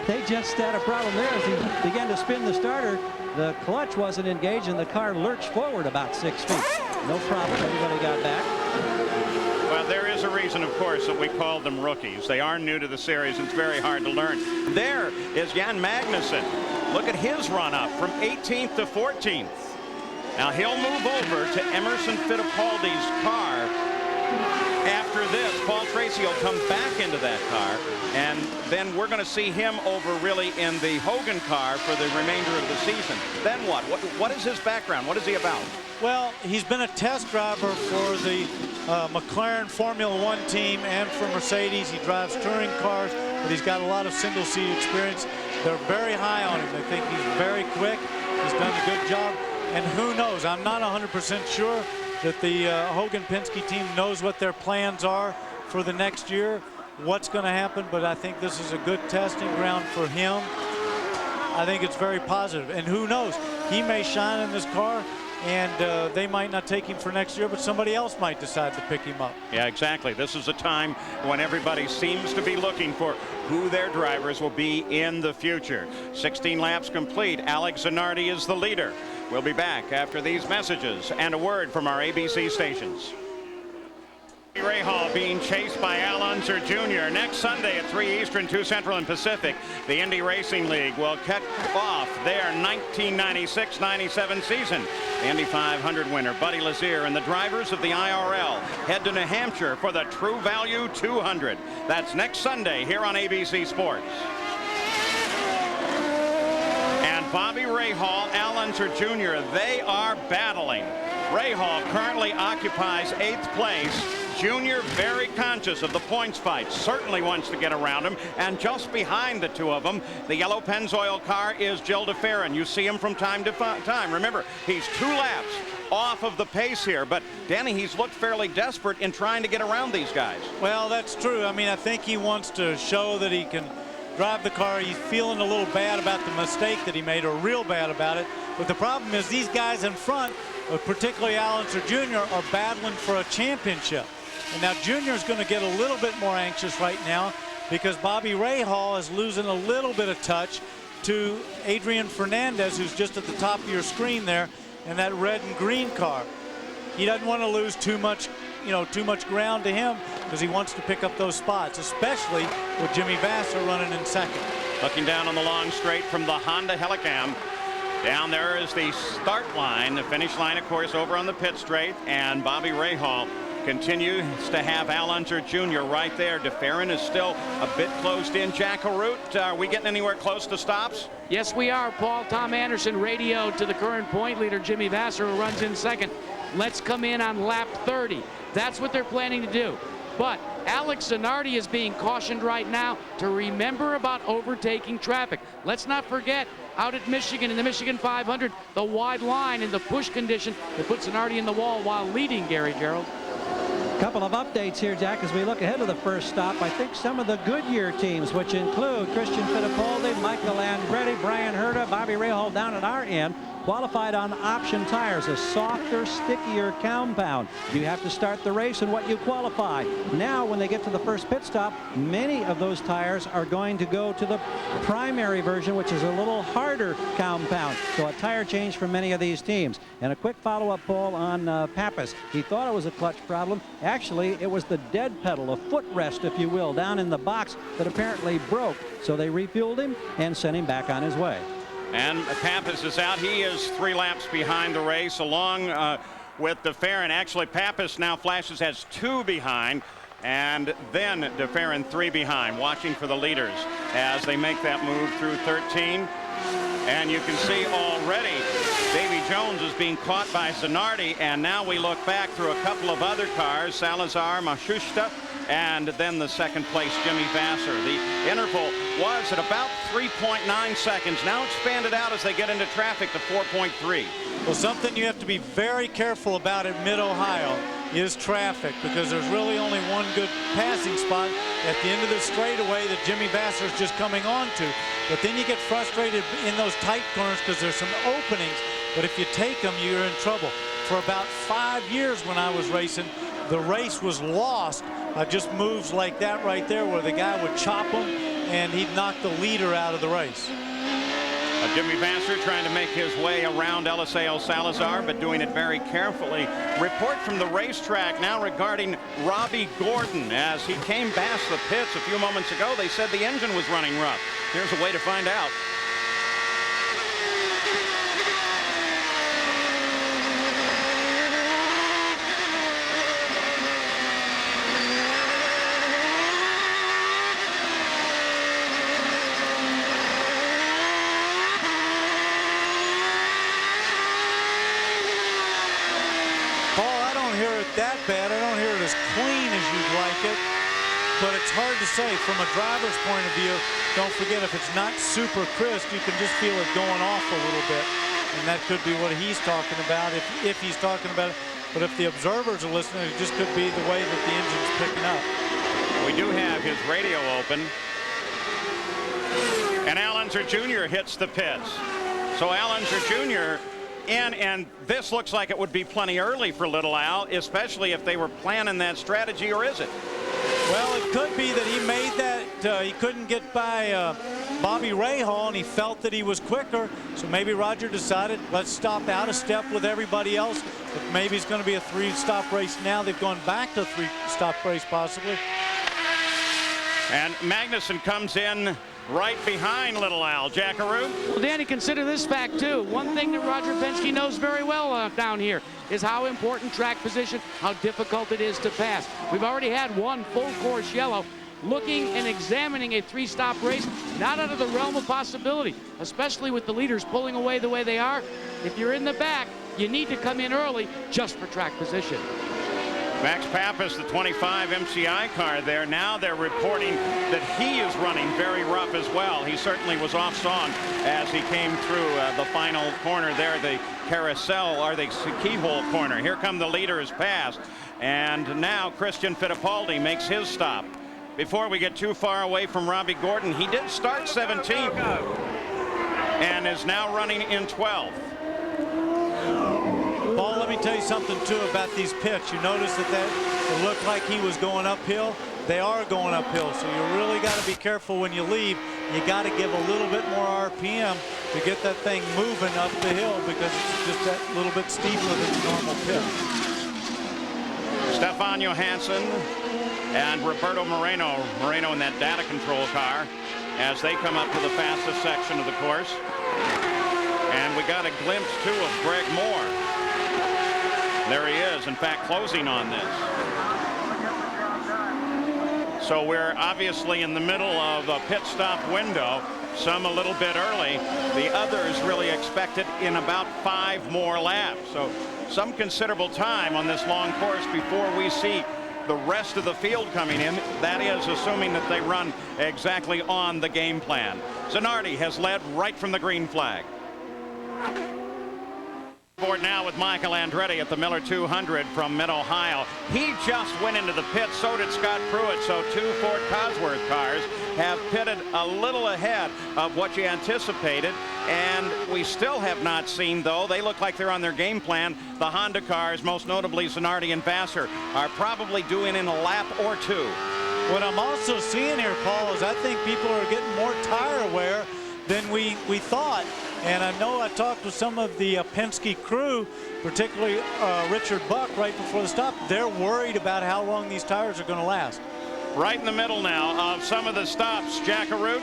they just had a problem there as he began to spin the starter. The clutch wasn't engaged, and the car lurched forward about 6 feet. No problem. Everybody got back. Well, there is a reason, of course, that we called them rookies. They are new to the series, and it's very hard to learn. There is Jan Magnussen. Look at his run up from 18th to 14th. Now he'll move over to Emerson Fittipaldi's car. After this, Paul Tracy will come back into that car, and then we're going to see him over really in the Hogan car for the remainder of the season. Then what? What is his background? What is he about? Well, he's been a test driver for the McLaren Formula One team and for Mercedes. He drives touring cars, but he's got a lot of single-seat experience. They're very high on him. They think he's very quick. He's done a good job. And who knows? I'm not 100% sure that the Hogan Penske team knows what their plans are for the next year, what's going to happen, but I think this is a good testing ground for him. I think it's very positive. And who knows? He may shine in this car, and they might not take him for next year, but somebody else might decide to pick him up. Yeah, exactly. This is a time when everybody seems to be looking for who their drivers will be in the future. 16 laps complete. Alex Zanardi is the leader. We'll be back after these messages and a word from our ABC stations. Rahal being chased by Al Unser Jr. Next Sunday at 3 Eastern, 2 Central and Pacific, the Indy Racing League will kick off their 1996-97 season. The Indy 500 winner Buddy Lazier and the drivers of the IRL head to New Hampshire for the True Value 200. That's next Sunday here on ABC Sports. And Bobby Rahal, Al Unser Jr., they are battling. Rahal currently occupies 8th place. Junior very conscious of the points fight, certainly wants to get around him, and just behind the two of them, the yellow Pennzoil car is Gil de Ferran. You see him from time to time. Remember, he's 2 laps off of the pace here, but Danny, he's looked fairly desperate in trying to get around these guys. Well, that's true. I mean, I think he wants to show that he can drive the car. He's feeling a little bad about the mistake that he made, or real bad about it. But the problem is these guys in front, particularly Al Unser Jr., are battling for a championship. And now Junior's going to get a little bit more anxious right now because Bobby Rahal is losing a little bit of touch to Adrian Fernandez, who's just at the top of your screen there in that red and green car. He doesn't want to lose too much ground to him because he wants to pick up those spots, especially with Jimmy Vasser running in second. Looking down on the long straight from the Honda Helicam. Down there is the start line, the finish line, of course, over on the pit straight, and Bobby Rahal continues to have Al Unser Jr. right there. De Ferran is still a bit closed in. Jack Arute, are we getting anywhere close to stops? Yes, we are, Paul. Tom Anderson radioed to the current point leader, Jimmy Vasser, who runs in second. Let's come in on lap 30. That's what they're planning to do. But Alex Zanardi is being cautioned right now to remember about overtaking traffic. Let's not forget, out at Michigan in the Michigan 500, the wide line and the push condition that puts Zanardi in the wall while leading, Gary Gerould. Couple of updates here, Jack, as we look ahead to the first stop. I think some of the Goodyear teams, which include Christian Fittipaldi, Michael Andretti, Brian Herta, Bobby Rahal down at our end, qualified on option tires, a softer, stickier compound. You have to start the race in what you qualify. Now, when they get to the first pit stop, many of those tires are going to go to the primary version, which is a little harder compound. So a tire change for many of these teams. And a quick follow-up, Paul, on Pappas. He thought it was a clutch problem. Actually, it was the dead pedal, a footrest, if you will, down in the box that apparently broke. So they refueled him and sent him back on his way. And Pappas is out. He is 3 laps behind the race, along with De Ferran. Actually, Pappas now flashes has 2 behind, and then De Ferran 3 behind, watching for the leaders as they make that move through 13. And you can see already Davy Jones is being caught by Zanardi, and now we look back through a couple of other cars, Salazar, Mashushta, and then the second place Jimmy Vasser. The interval was at about 3.9 seconds, now expanded out as they get into traffic to 4.3. Well, something you have to be very careful about at Mid-Ohio is traffic, because there's really only one good passing spot at the end of the straightaway that Jimmy Vasser is just coming on to. But then you get frustrated in those tight corners because there's some openings, but if you take them, you're in trouble. For about 5 years when I was racing, the race was lost by just moves like that right there, where the guy would chop them and he'd knock the leader out of the race. Jimmy Vasser trying to make his way around Eliseo Salazar, but doing it very carefully. Report from the racetrack now regarding Robbie Gordon. As he came past the pits a few moments ago, they said the engine was running rough. Here's a way to find out. That bad. I don't hear it as clean as you'd like it, but it's hard to say from a driver's point of view. Don't forget, if it's not super crisp, you can just feel it going off a little bit, and that could be what he's talking about if he's talking about it. But if the observers are listening, it just could be the way that the engine's picking up. We do have his radio open, and Al Unser Jr. hits the pits. So Al Unser Jr. and this looks like it would be plenty early for Little Al, especially if they were planning that strategy, or is it? Well, it could be that he made that, he couldn't get by Bobby Rahal, and he felt that he was quicker, so maybe Roger decided, let's stop out of step with everybody else. But maybe it's going to be a 3-stop race now. They've gone back to a 3-stop race possibly. And Magnuson comes in right behind Little Al. Jackaroo? Well, Danny, consider this fact, too. One thing that Roger Penske knows very well down here is how important track position, how difficult it is to pass. We've already had one full-course yellow. Looking and examining a 3-stop race, not out of the realm of possibility, especially with the leaders pulling away the way they are. If you're in the back, you need to come in early just for track position. Max Pappas, the 25 MCI car there. Now they're reporting that he is running very rough as well. He certainly was off song as he came through the final corner there, the carousel or the keyhole corner. Here come the leaders past. And now Christian Fittipaldi makes his stop. Before we get too far away from Robbie Gordon, he did start 17th and is now running in 12th. Paul, let me tell you something, too, about these pits. You notice that it looked like he was going uphill. They are going uphill, so you really got to be careful when you leave. You got to give a little bit more RPM to get that thing moving up the hill because it's just that little bit steeper than the normal pit. Stefan Johansson and Roberto Moreno. Moreno in that data control car as they come up to the fastest section of the course. And we got a glimpse, too, of Greg Moore. There he is, in fact, closing on this. So we're obviously in the middle of a pit stop window, some a little bit early. The others really expected in about 5 more laps. So some considerable time on this long course before we see the rest of the field coming in. That is assuming that they run exactly on the game plan. Zanardi has led right from the green flag. Board now with Michael Andretti at the Miller 200 from Mid-Ohio. He just went into the pit, so did Scott Pruitt. So 2 Ford Cosworth cars have pitted a little ahead of what you anticipated. And we still have not seen, though, they look like they're on their game plan. The Honda cars, most notably Zanardi and Vasser, are probably doing in a lap or 2. What I'm also seeing here, Paul, is I think people are getting more tire wear than we thought. And I know I talked with some of the Penske crew, particularly Richard Buck, right before the stop. They're worried about how long these tires are going to last. Right in the middle now of some of the stops, Jackaroo.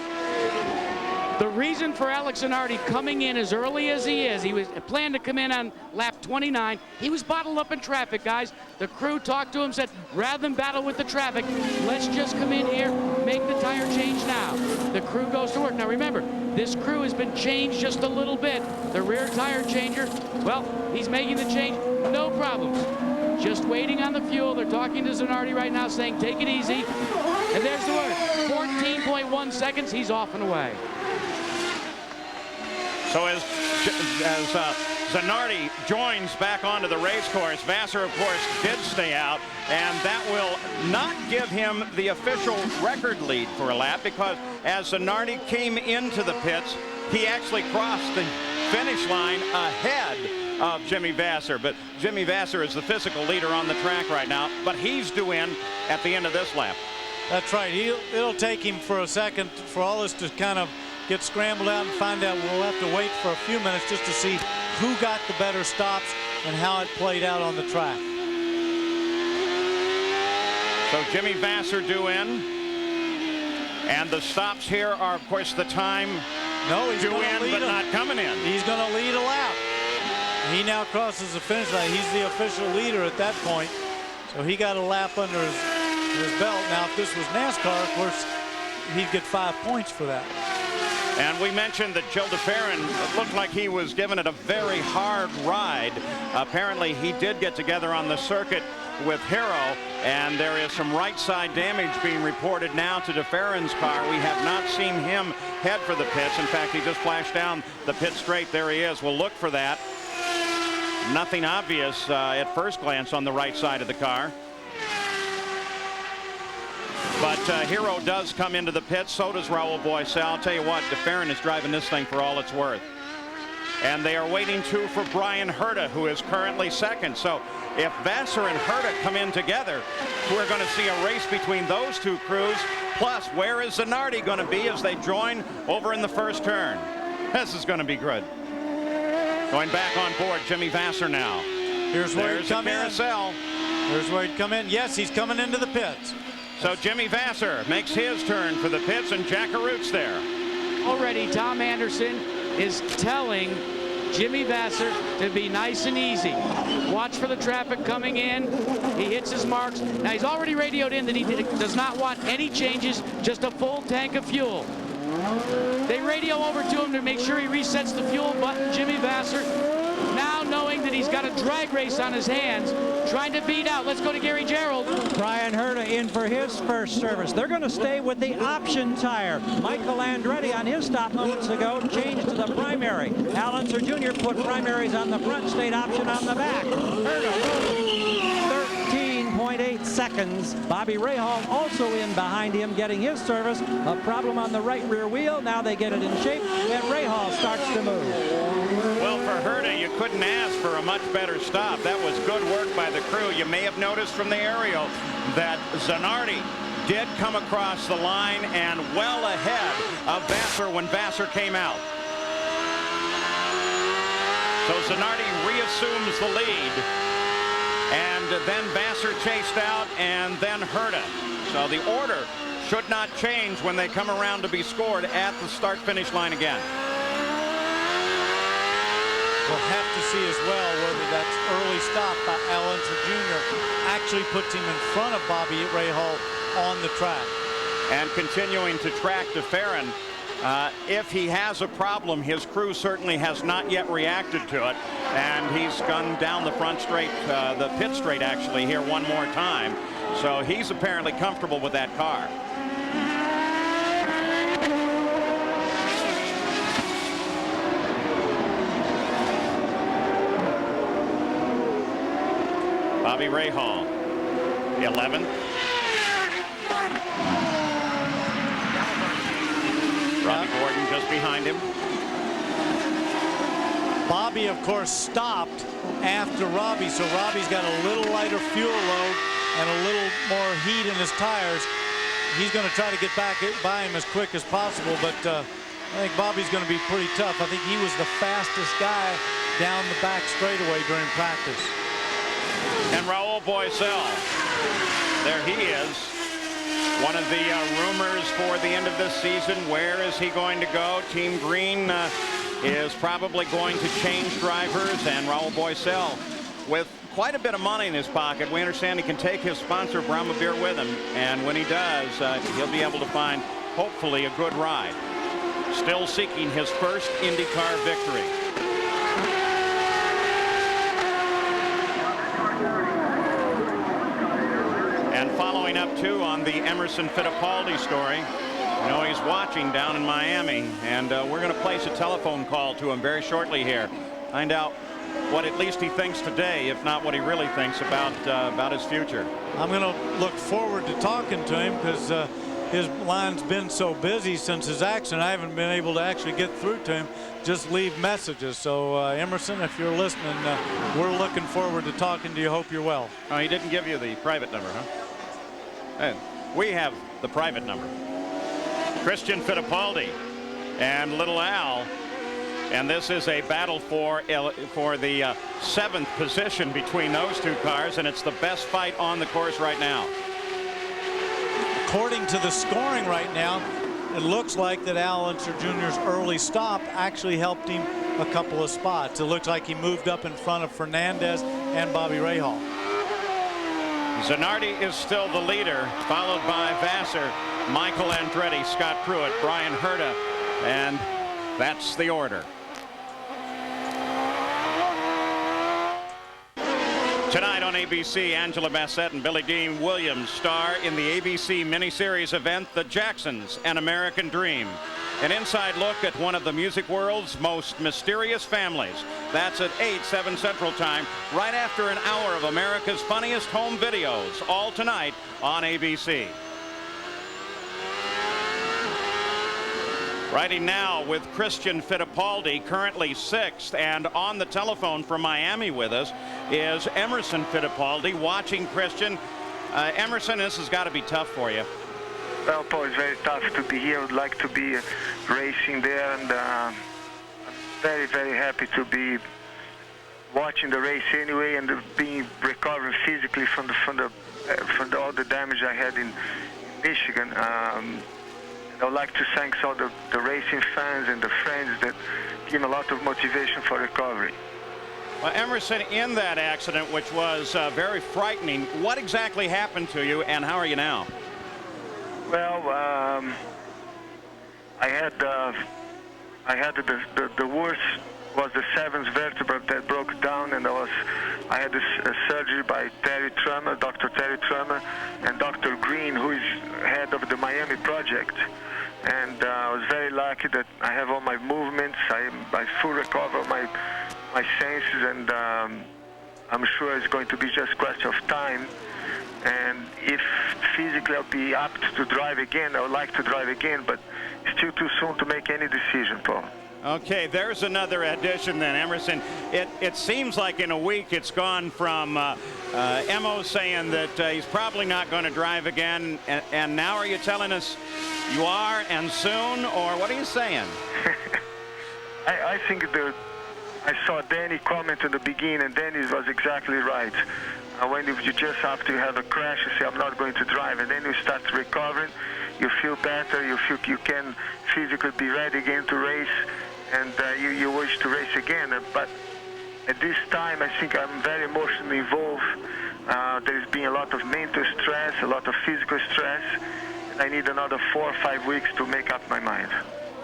The reason for Alex Zanardi coming in as early as he was planned to come in on lap 29. He was bottled up in traffic, guys. The crew talked to him, said, rather than battle with the traffic, let's just come in here, make the tire change now. The crew goes to work. Now remember, this crew has been changed just a little bit. The rear tire changer, well, he's making the change, no problems. Just waiting on the fuel. They're talking to Zanardi right now, saying, take it easy. And there's the word, 14.1 seconds, he's off and away. So as Zanardi joins back onto the race course, Vasser, of course, did stay out, and that will not give him the official record lead for a lap, because as Zanardi came into the pits, he actually crossed the finish line ahead of Jimmy Vasser. But Jimmy Vasser is the physical leader on the track right now, but he's due in at the end of this lap. That's right. It'll take him for a second for all this to kind of get scrambled out and find out. We'll have to wait for a few minutes just to see who got the better stops and how it played out on the track. So Jimmy Vasser due in. And the stops here are, of course, the time due in but not coming in. He's going to lead a lap. He now crosses the finish line. He's the official leader at that point. So he got a lap under his belt. Now, if this was NASCAR, of course, he'd get 5 points for that. And we mentioned that Gil de Ferran looked like he was giving it a very hard ride. Apparently, he did get together on the circuit with Hero, and there is some right side damage being reported now to de Ferran's car. We have not seen him head for the pits. In fact, he just flashed down the pit straight. There he is. We'll look for that. Nothing obvious at first glance on the right side of the car. But Hero does come into the pits. So does Raul Boesel. I'll tell you what, de Ferran is driving this thing for all it's worth. And they are waiting too for Bryan Herta, who is currently second. So if Vasser and Herta come in together, we're going to see a race between those two crews. Plus, where is Zanardi going to be as they join over in the first turn? This is going to be good. Going back on board, Jimmy Vasser now. Here's where he'd come in. Carousel. Here's where he'd come in. Yes, he's coming into the pits. So Jimmy Vasser makes his turn for the pits, and Jack Arut's there. Already, Tom Anderson is telling Jimmy Vasser to be nice and easy. Watch for the traffic coming in. He hits his marks. Now, he's already radioed in that he does not want any changes, just a full tank of fuel. They radio over to him to make sure he resets the fuel button. Jimmy Vasser, now knowing that he's got a drag race on his hands, trying to beat out. Let's go to Gary Gerould. Bryan Herta in for his first service. They're going to stay with the option tire. Michael Andretti on his stop moments ago changed to the primary. Al Unser Jr. put primaries on the front, state option on the back. Herta 13.8 seconds. Bobby Rahal also in behind him getting his service. A problem on the right rear wheel. Now they get it in shape and Rahal starts to move. Well, for Herta, you couldn't ask for a much better stop. That was good work by the crew. You may have noticed from the aerial that Zanardi did come across the line and well ahead of Vasser when Vasser came out. So Zanardi reassumes the lead. And then Vasser chased out, and then Herta. So the order should not change when they come around to be scored at the start-finish line again. We'll have to see as well whether that early stop by Al Unser Jr. actually puts him in front of Bobby Rahal on the track. And continuing to track de Ferran, if he has a problem, his crew certainly has not yet reacted to it, and he's gone down the front straight, the pit straight actually here one more time. So he's apparently comfortable with that car. Bobby Rahal, 11th. Robbie Gordon just behind him. Bobby, of course, stopped after Robbie, so Robbie's got a little lighter fuel load and a little more heat in his tires. He's going to try to get back by him as quick as possible, but I think Bobby's going to be pretty tough. I think he was the fastest guy down the back straightaway during practice. And Raul Boesel, there he is. One of the rumors for the end of this season. Where is he going to go? Team Green is probably going to change drivers, and Raul Boesel, with quite a bit of money in his pocket, we understand he can take his sponsor Brahma Beer with him, and when he does, he'll be able to find hopefully a good ride. Still seeking his first IndyCar victory. And following up too on the Emerson Fittipaldi story, you know, he's watching down in Miami, and we're going to place a telephone call to him very shortly here. Find out what at least he thinks today, if not what he really thinks about his future. I'm going to look forward to talking to him because his line's been so busy since his accident. I haven't been able to actually get through to him, just leave messages. So Emerson, if you're listening, we're looking forward to talking to you. Hope you're well. Oh, he didn't give you the private number, huh? And we have the private number. Christian Fittipaldi and Little Al. And this is a battle for the 7th position between those two cars, and it's the best fight on the course right now. According to the scoring right now, it looks like that Al Unser Jr.'s early stop actually helped him a couple of spots. It looks like he moved up in front of Fernandez and Bobby Rahal. Zanardi is still the leader, followed by Vassar, Michael Andretti, Scott Pruitt, Brian Herta, and that's the order. Tonight on ABC, Angela Bassett and Billy Dean Williams star in the ABC miniseries event, The Jacksons, An American Dream. An inside look at one of the music world's most mysterious families. That's at 8, 7 Central Time, right after an hour of America's funniest home videos, all tonight on ABC. Riding now with Christian Fittipaldi, currently 6th, and on the telephone from Miami with us is Emerson Fittipaldi, watching Christian. Emerson, this has got to be tough for you. Well, Paul, it's very tough to be here. I would like to be racing there, and I'm very, very happy to be watching the race anyway, and being recovering physically from all the damage I had in Michigan. I would like to thank all the racing fans and the friends that give me a lot of motivation for recovery. Well, Emerson, in that accident, which was very frightening, what exactly happened to you, and how are you now? Well, I had the worst was the 7th vertebra that broke down, and I had a surgery by Terry Trummer, Dr. Terry Trummer, and Dr. Green, who is head of the Miami project. And I was very lucky that I have all my movements. I full recover my senses, and I'm sure it's going to be just a question of time. And if physically I'll be apt to drive again, I would like to drive again, but it's still too soon to make any decision, Paul. Okay, there's another addition then, Emerson. It seems like in a week it's gone from Emo saying that he's probably not going to drive again, and now are you telling us you are and soon, or what are you saying? I think I saw Danny comment in the beginning, and Danny was exactly right. When you just have to have a crash, you say, I'm not going to drive, and then you start recovering, you feel better, you feel you can physically be ready again to race, and you wish to race again. But at this time, I think I'm very emotionally involved. There's been a lot of mental stress, a lot of physical stress, and I need another 4 or 5 weeks to make up my mind.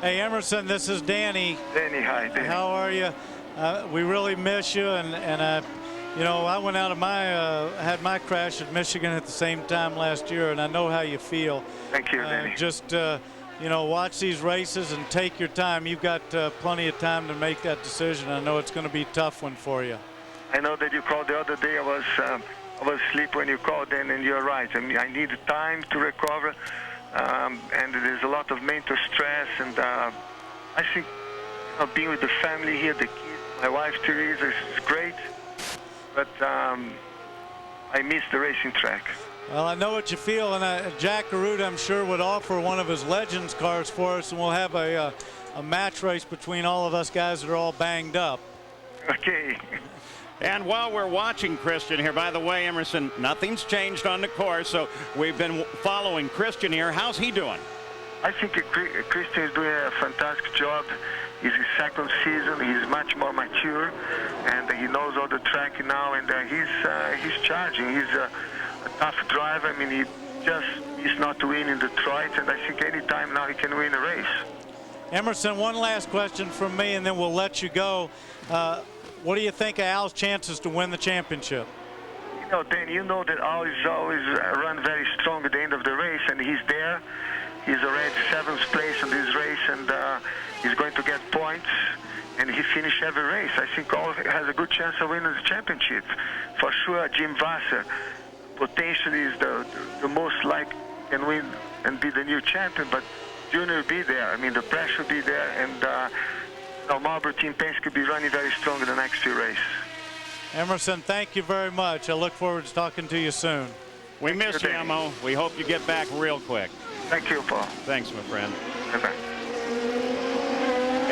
Hey, Emerson, this is Danny. Danny, hi, Danny. How are you? We really miss you, and you know, I went out of had my crash at Michigan at the same time last year, and I know how you feel. Thank you, Danny. Just, you know, watch these races and take your time. You've got plenty of time to make that decision. I know it's going to be a tough one for you. I know that you called the other day. I was asleep when you called in, and you're right. I mean, I need time to recover, and there's a lot of mental stress, and I think being with the family here, the kids, my wife Teresa, is great. But I miss the racing track. Well, I know what you feel, and Jack Garuda, I'm sure, would offer one of his Legends cars for us, and we'll have a match race between all of us guys that are all banged up. Okay. And while we're watching Christian here, by the way, Emerson, nothing's changed on the course, so we've been following Christian here. How's he doing? I think Christian is doing a fantastic job. It's his 2nd season. He's much more mature, and he knows all the track now, and he's charging. He's a tough driver. I mean, he's not to win in Detroit, and I think any time now he can win a race. Emerson, one last question from me, and then we'll let you go. What do you think of Al's chances to win the championship? You know, Dan, you know that Al is always run very strong at the end of the race, and he's there. He's already 7th place in this race, and he's going to get points, and he finished every race. I think Al has a good chance of winning the championship. For sure, Jim Vassar potentially is the most likely can win and be the new champion, but Junior will be there. I mean, the pressure will be there, and Marlboro Team Penske could be running very strong in the next few races. Emerson, thank you very much. I look forward to talking to you soon. We miss you, Emo. We hope you get back real quick. Thank you, Paul. Thanks, my friend. Bye-bye.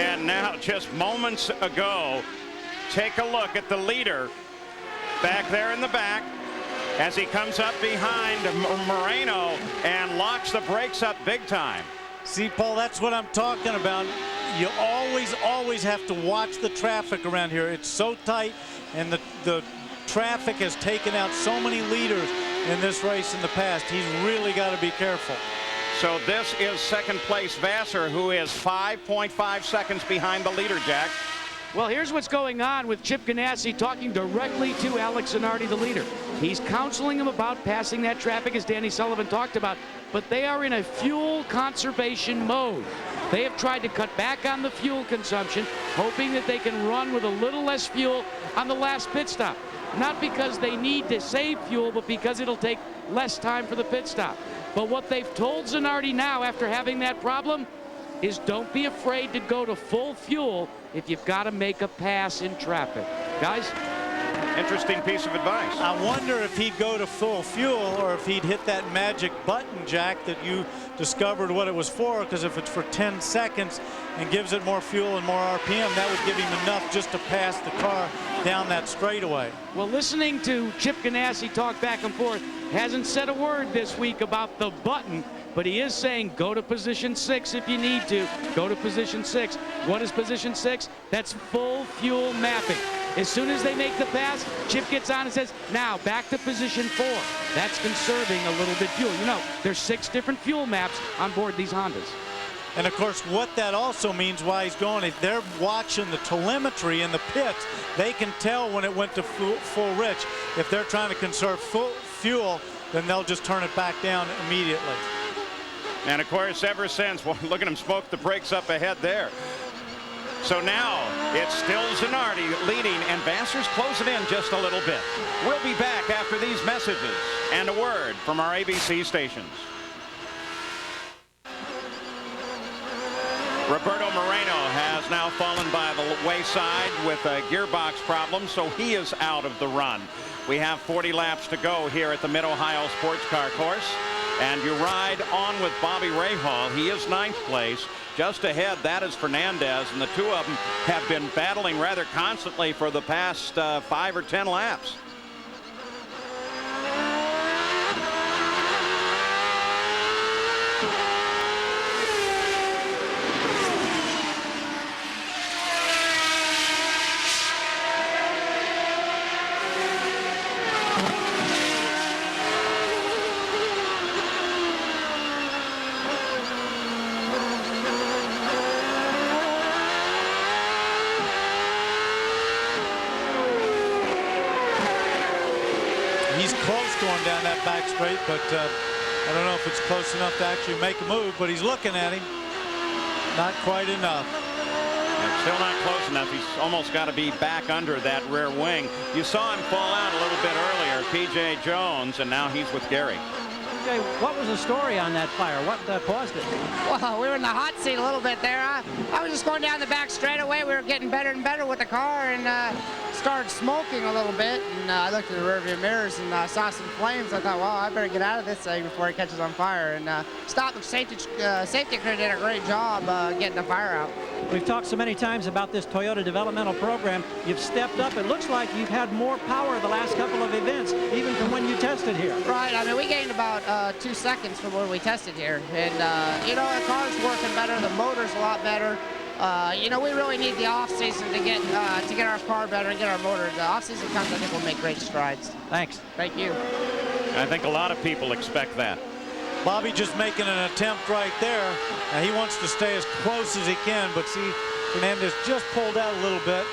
And now, just moments ago, take a look at the leader back there in the back as he comes up behind Moreno and locks the brakes up big time. See, Paul, that's what I'm talking about. You always have to watch the traffic around here. It's so tight, and the traffic has taken out so many leaders in this race in the past. He's really got to be careful. So this is second place Vassar, who is 5.5 seconds behind the leader, Jack. Well, here's what's going on with Chip Ganassi talking directly to Alex Zanardi, the leader. He's counseling him about passing that traffic, as Danny Sullivan talked about, but they are in a fuel conservation mode. They have tried to cut back on the fuel consumption, hoping that they can run with a little less fuel on the last pit stop. Not because they need to save fuel, but because it'll take less time for the pit stop. But what they've told Zanardi now, after having that problem, is don't be afraid to go to full fuel if you've got to make a pass in traffic. Guys? Interesting piece of advice. I wonder if he'd go to full fuel or if he'd hit that magic button, Jack, that you discovered what it was for, because if it's for 10 seconds and gives it more fuel and more RPM, that would give him enough just to pass the car down that straightaway. Well, listening to Chip Ganassi talk back and forth, hasn't said a word this week about the button, but he is saying go to position 6 if you need to. Go to position 6. What is position 6? That's full fuel mapping. As soon as they make the pass, Chip gets on and says, now back to position 4. That's conserving a little bit fuel. You know, there's 6 different fuel maps on board these Hondas. And of course, what that also means, why he's going, if they're watching the telemetry in the pits, they can tell when it went to full rich. If they're trying to conserve full fuel, then they'll just turn it back down immediately. And of course, ever since, well, look at him smoke the brakes up ahead there. So now it's still Zanardi leading, and Vassar's closing in just a little bit. We'll be back after these messages and a word from our ABC stations. Roberto Moreno has now fallen by the wayside with a gearbox problem, so he is out of the run. We have 40 laps to go here at the Mid-Ohio Sports Car Course, and you ride on with Bobby Rahal. He is 9th place. Just ahead, that is Fernandez, and the two of them have been battling rather constantly for the past 5 or 10 laps. Going down that back straight, but I don't know if it's close enough to actually make a move, but he's looking at him. Not quite enough. And still not close enough. He's almost got to be back under that rear wing. You saw him fall out a little bit earlier, P.J. Jones, and now he's with Gary. Okay, what was the story on that fire? What caused it? Well, we were in the hot seat a little bit there. I was just going down the back straightaway. We were getting better and better with the car, and started smoking a little bit. And I looked in the rearview mirrors and saw some flames. I thought, well, I better get out of this thing before it catches on fire. And stopped the safety crew did a great job getting the fire out. We've talked so many times about this Toyota developmental program. You've stepped up. It looks like you've had more power the last couple of events, even from when you tested here. Right. I mean, we gained about 2 seconds from when we tested here. And, you know, the car's working better. The motor's a lot better. You know, we really need the off-season to get our car better and get our motor. The off-season comes, I think we'll make great strides. Thanks. Thank you. I think a lot of people expect that. Bobby just making an attempt right there. He wants to stay as close as he can, but see, Fernandez just pulled out a little bit.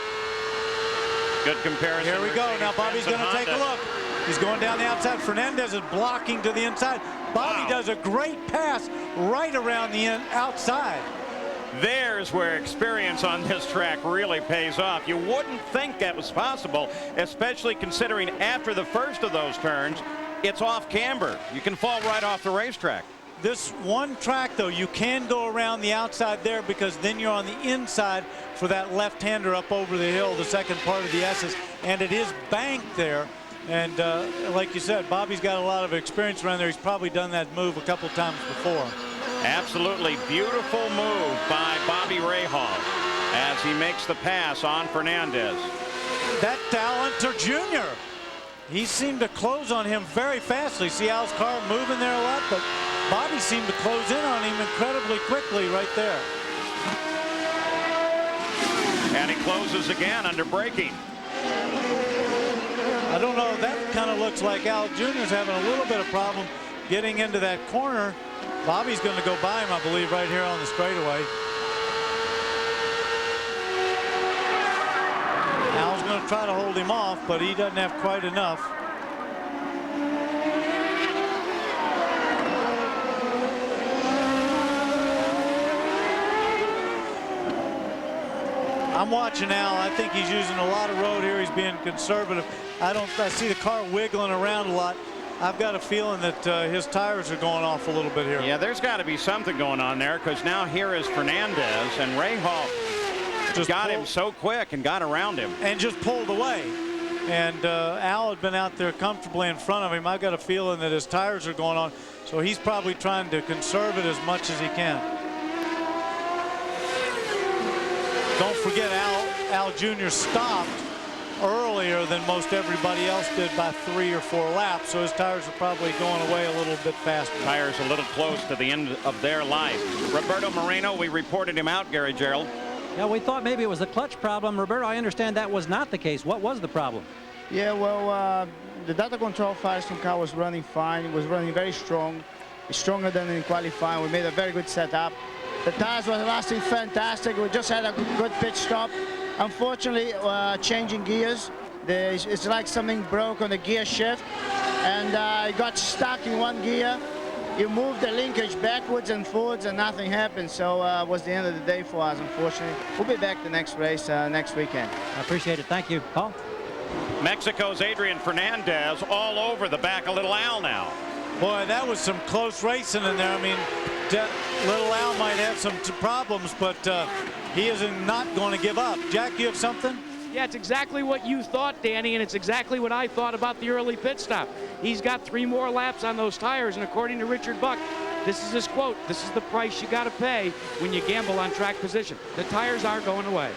Good comparison. Here we go. Now Bobby's going to take a look. He's going down the outside. Fernandez is blocking to the inside. Bobby does a great pass right around the outside. There's where experience on this track really pays off. You wouldn't think that was possible, especially considering after the first of those turns, it's off camber. You can fall right off the racetrack. This one track, though, you can go around the outside there because then you're on the inside for that left-hander up over the hill, the second part of the S's, and it is banked there. And like you said, Bobby's got a lot of experience around there. He's probably done that move a couple times before. Absolutely beautiful move by Bobby Rahal as he makes the pass on Fernandez. That Allenter Jr. He seemed to close on him very fastly. See Al's car moving there a lot, but Bobby seemed to close in on him incredibly quickly right there. And he closes again under braking. I don't know. That kind of looks like Al Jr.'s having a little bit of problem getting into that corner. Bobby's going to go by him, I believe, right here on the straightaway. Al's going to try to hold him off, but he doesn't have quite enough. I'm watching Al. I think he's using a lot of road here. He's being conservative. I see the car wiggling around a lot. I've got a feeling that his tires are going off a little bit here. Yeah, there's got to be something going on there, because now here is Fernandez, and Rahal just got him so quick and got around him. And just pulled away. And Al had been out there comfortably in front of him. I've got a feeling that his tires are going on, so he's probably trying to conserve it as much as he can. Don't forget, Al Jr. stopped earlier than most everybody else did by 3 or 4 laps, so his tires are probably going away a little bit faster. Tires a little close to the end of their life. Roberto Moreno, we reported him out, Gary Gerould. Yeah, we thought maybe it was a clutch problem. Roberto, I understand that was not the case. What was the problem? Yeah, well, the data control Firestone car was running fine. It was running very strong, stronger than in qualifying. We made a very good setup. The tires were lasting fantastic. We just had a good pit stop. Unfortunately, changing gears, it's like something broke on the gear shift, and it got stuck in one gear. You move the linkage backwards and forwards, and nothing happened. So it was the end of the day for us, unfortunately. We'll be back the next race next weekend. I appreciate it. Thank you, Paul. Mexico's Adrian Fernandez all over the back of Little Al now. Boy, that was some close racing in there. I mean, Little Al might have some problems, but he is not going to give up. Jack, you have something? Yeah, it's exactly what you thought, Danny, and it's exactly what I thought about the early pit stop. He's got 3 more laps on those tires, and according to Richard Buck, this is his quote, "This is the price you got to pay when you gamble on track position." The tires are going away.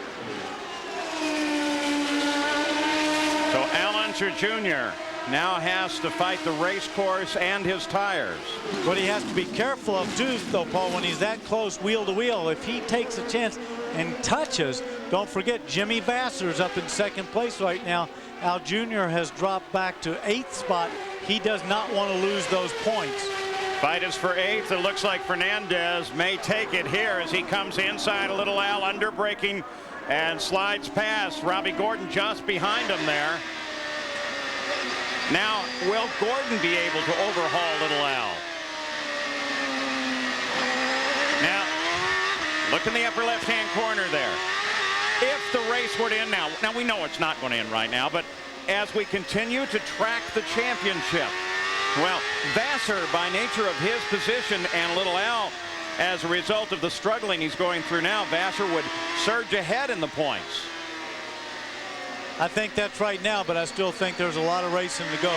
So Al Unser Jr. now has to fight the race course and his tires. What he has to be careful of too, though, Paul, when he's that close wheel to wheel, if he takes a chance and touches, don't forget Jimmy Vasser's up in 2nd place right now. Al Jr. has dropped back to 8th spot. He does not want to lose those points. Fight is for 8th. It looks like Fernandez may take it here as he comes inside a Little Al, under braking and slides past Robbie Gordon just behind him there. Now, will Gordon be able to overhaul Little Al? Now, look in the upper left-hand corner there. If the race were to end now we know it's not going to end right now, but as we continue to track the championship, well, Vasser, by nature of his position, and Little Al, as a result of the struggling he's going through now, Vasser would surge ahead in the points. I think that's right now, but I still think there's a lot of racing to go.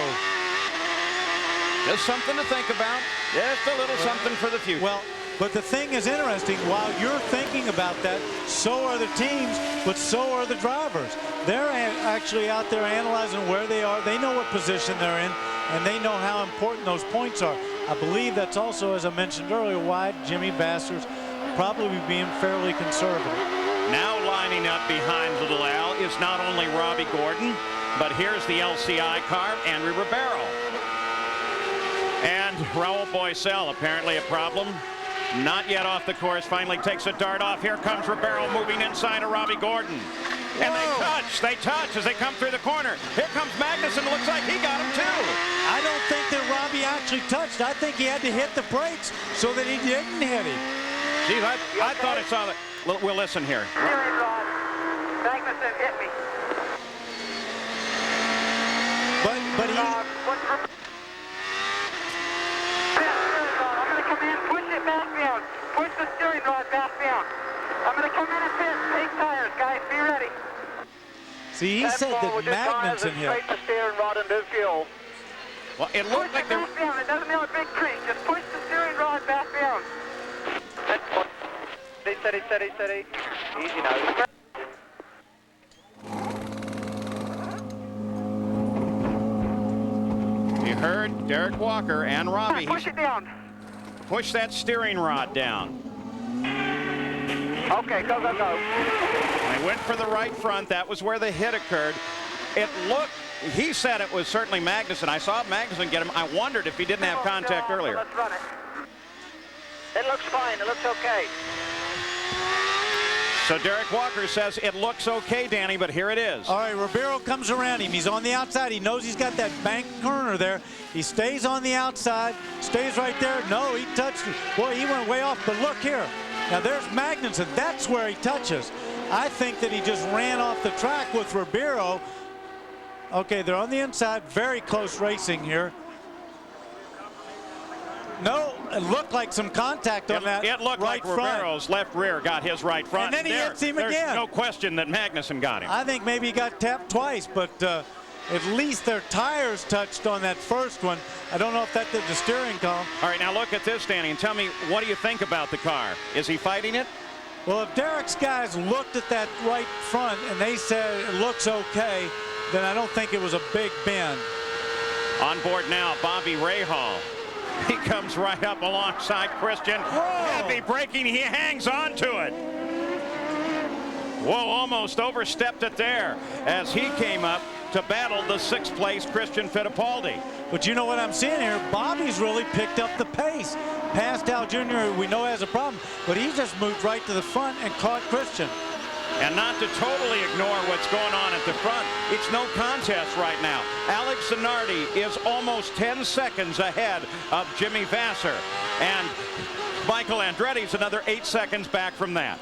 Just something to think about. Just a little something for the future. Well, but the thing is interesting, while you're thinking about that, so are the teams, but so are the drivers. They're actually out there analyzing where they are. They know what position they're in, and they know how important those points are. I believe that's also, as I mentioned earlier, why Jimmy Vasser's probably being fairly conservative. Now lining up behind Little Al is not only Robbie Gordon, but here's the LCI car, Andrew Ribeiro. And Raul Boesel, apparently a problem. Not yet off the course, finally takes a dart off. Here comes Ribeiro moving inside of Robbie Gordon. And they touch as they come through the corner. Here comes Magnussen, looks like he got him too. I don't think that Robbie actually touched. I think he had to hit the brakes so that he didn't hit him. Geez, I thought I saw that. We'll listen here. Magnussen hit me. But he... I'm going to come in, push it back down. Push the steering rod back down. I'm going to come in and pit. Take tires, guys. Be ready. See, he said that Magnussen hit. Straight the steering rod into fuel. Well, it looked like there... It doesn't have a big crease. Just push the steering rod back down. steady, steady, steady. Easy now. You heard Derek Walker and Robbie. Push it down. Push that steering rod down. Okay, go, go, go. They went for the right front. That was where the hit occurred. It looked, he said it was certainly Magnuson. I saw Magnuson get him. I wondered if he didn't have contact earlier. Let's run it. It looks fine. It looks okay. So Derek Walker says it looks okay, Danny, but here it is. All right, Ribeiro comes around him. He's on the outside. He knows he's got that bank corner there. He stays on the outside, stays right there. No, he touched it. Boy, he went way off, but look here. Now there's Magnuson. That's where he touches. I think that he just ran off the track with Ribeiro. Okay, they're on the inside. Very close racing here. No, it looked like some contact on that. It looked right like Ribeiro's left rear got his right front. And then he hits him there's again. No question that Magnuson got him. I think maybe he got tapped twice, but at least their tires touched on that first one. I don't know if that did the steering column. All right, now look at this, Danny, and tell me, what do you think about the car? Is he fighting it? Well, if Derek's guys looked at that right front and they said it looks okay, then I don't think it was a big bend. On board now, Bobby Rahal. He comes right up alongside Christian. Heavy braking, he hangs on to it. Whoa, almost overstepped it there as he came up to battle the 6th place Christian Fittipaldi. But you know what I'm seeing here? Bobby's really picked up the pace. Past Al Jr., we know has a problem, but he just moved right to the front and caught Christian. And not to totally ignore what's going on at the front, it's no contest right now. Alex Zanardi is almost 10 seconds ahead of Jimmy Vasser. And Michael Andretti's another 8 seconds back from that.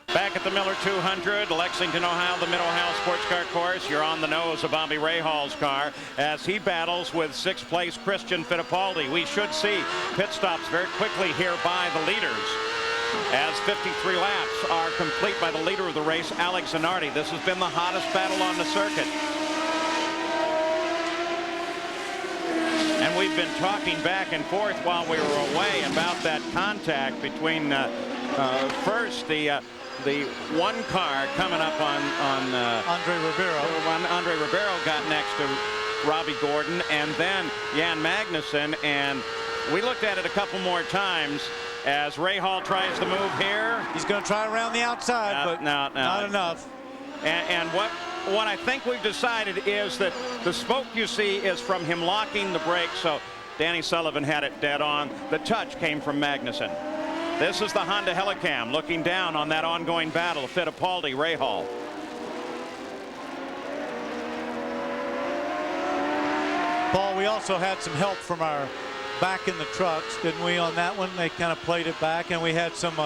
Back at the Miller 200, Lexington, Ohio, the Mid-Ohio Sports Car Course. You're on the nose of Bobby Rahal's car as he battles with 6th place Christian Fittipaldi. We should see pit stops very quickly here by the leaders, as 53 laps are complete by the leader of the race, Alex Zanardi. This has been the hottest battle on the circuit. And we've been talking back and forth while we were away about that contact between first the one car coming up on Andre Ribeiro. Andre Ribeiro got next to Robbie Gordon, and then Jan Magnuson. And we looked at it a couple more times as Rahal tries to move here. He's going to try around the outside, but not enough. And what I think we've decided is that the smoke you see is from him locking the brakes. So Danny Sullivan had it dead on. The touch came from Magnuson. This is the Honda Helicam looking down on that ongoing battle, Fittipaldi, Rahal. Paul, we also had some help from our back in the trucks, didn't we, on that one? They kind of played it back, and we had some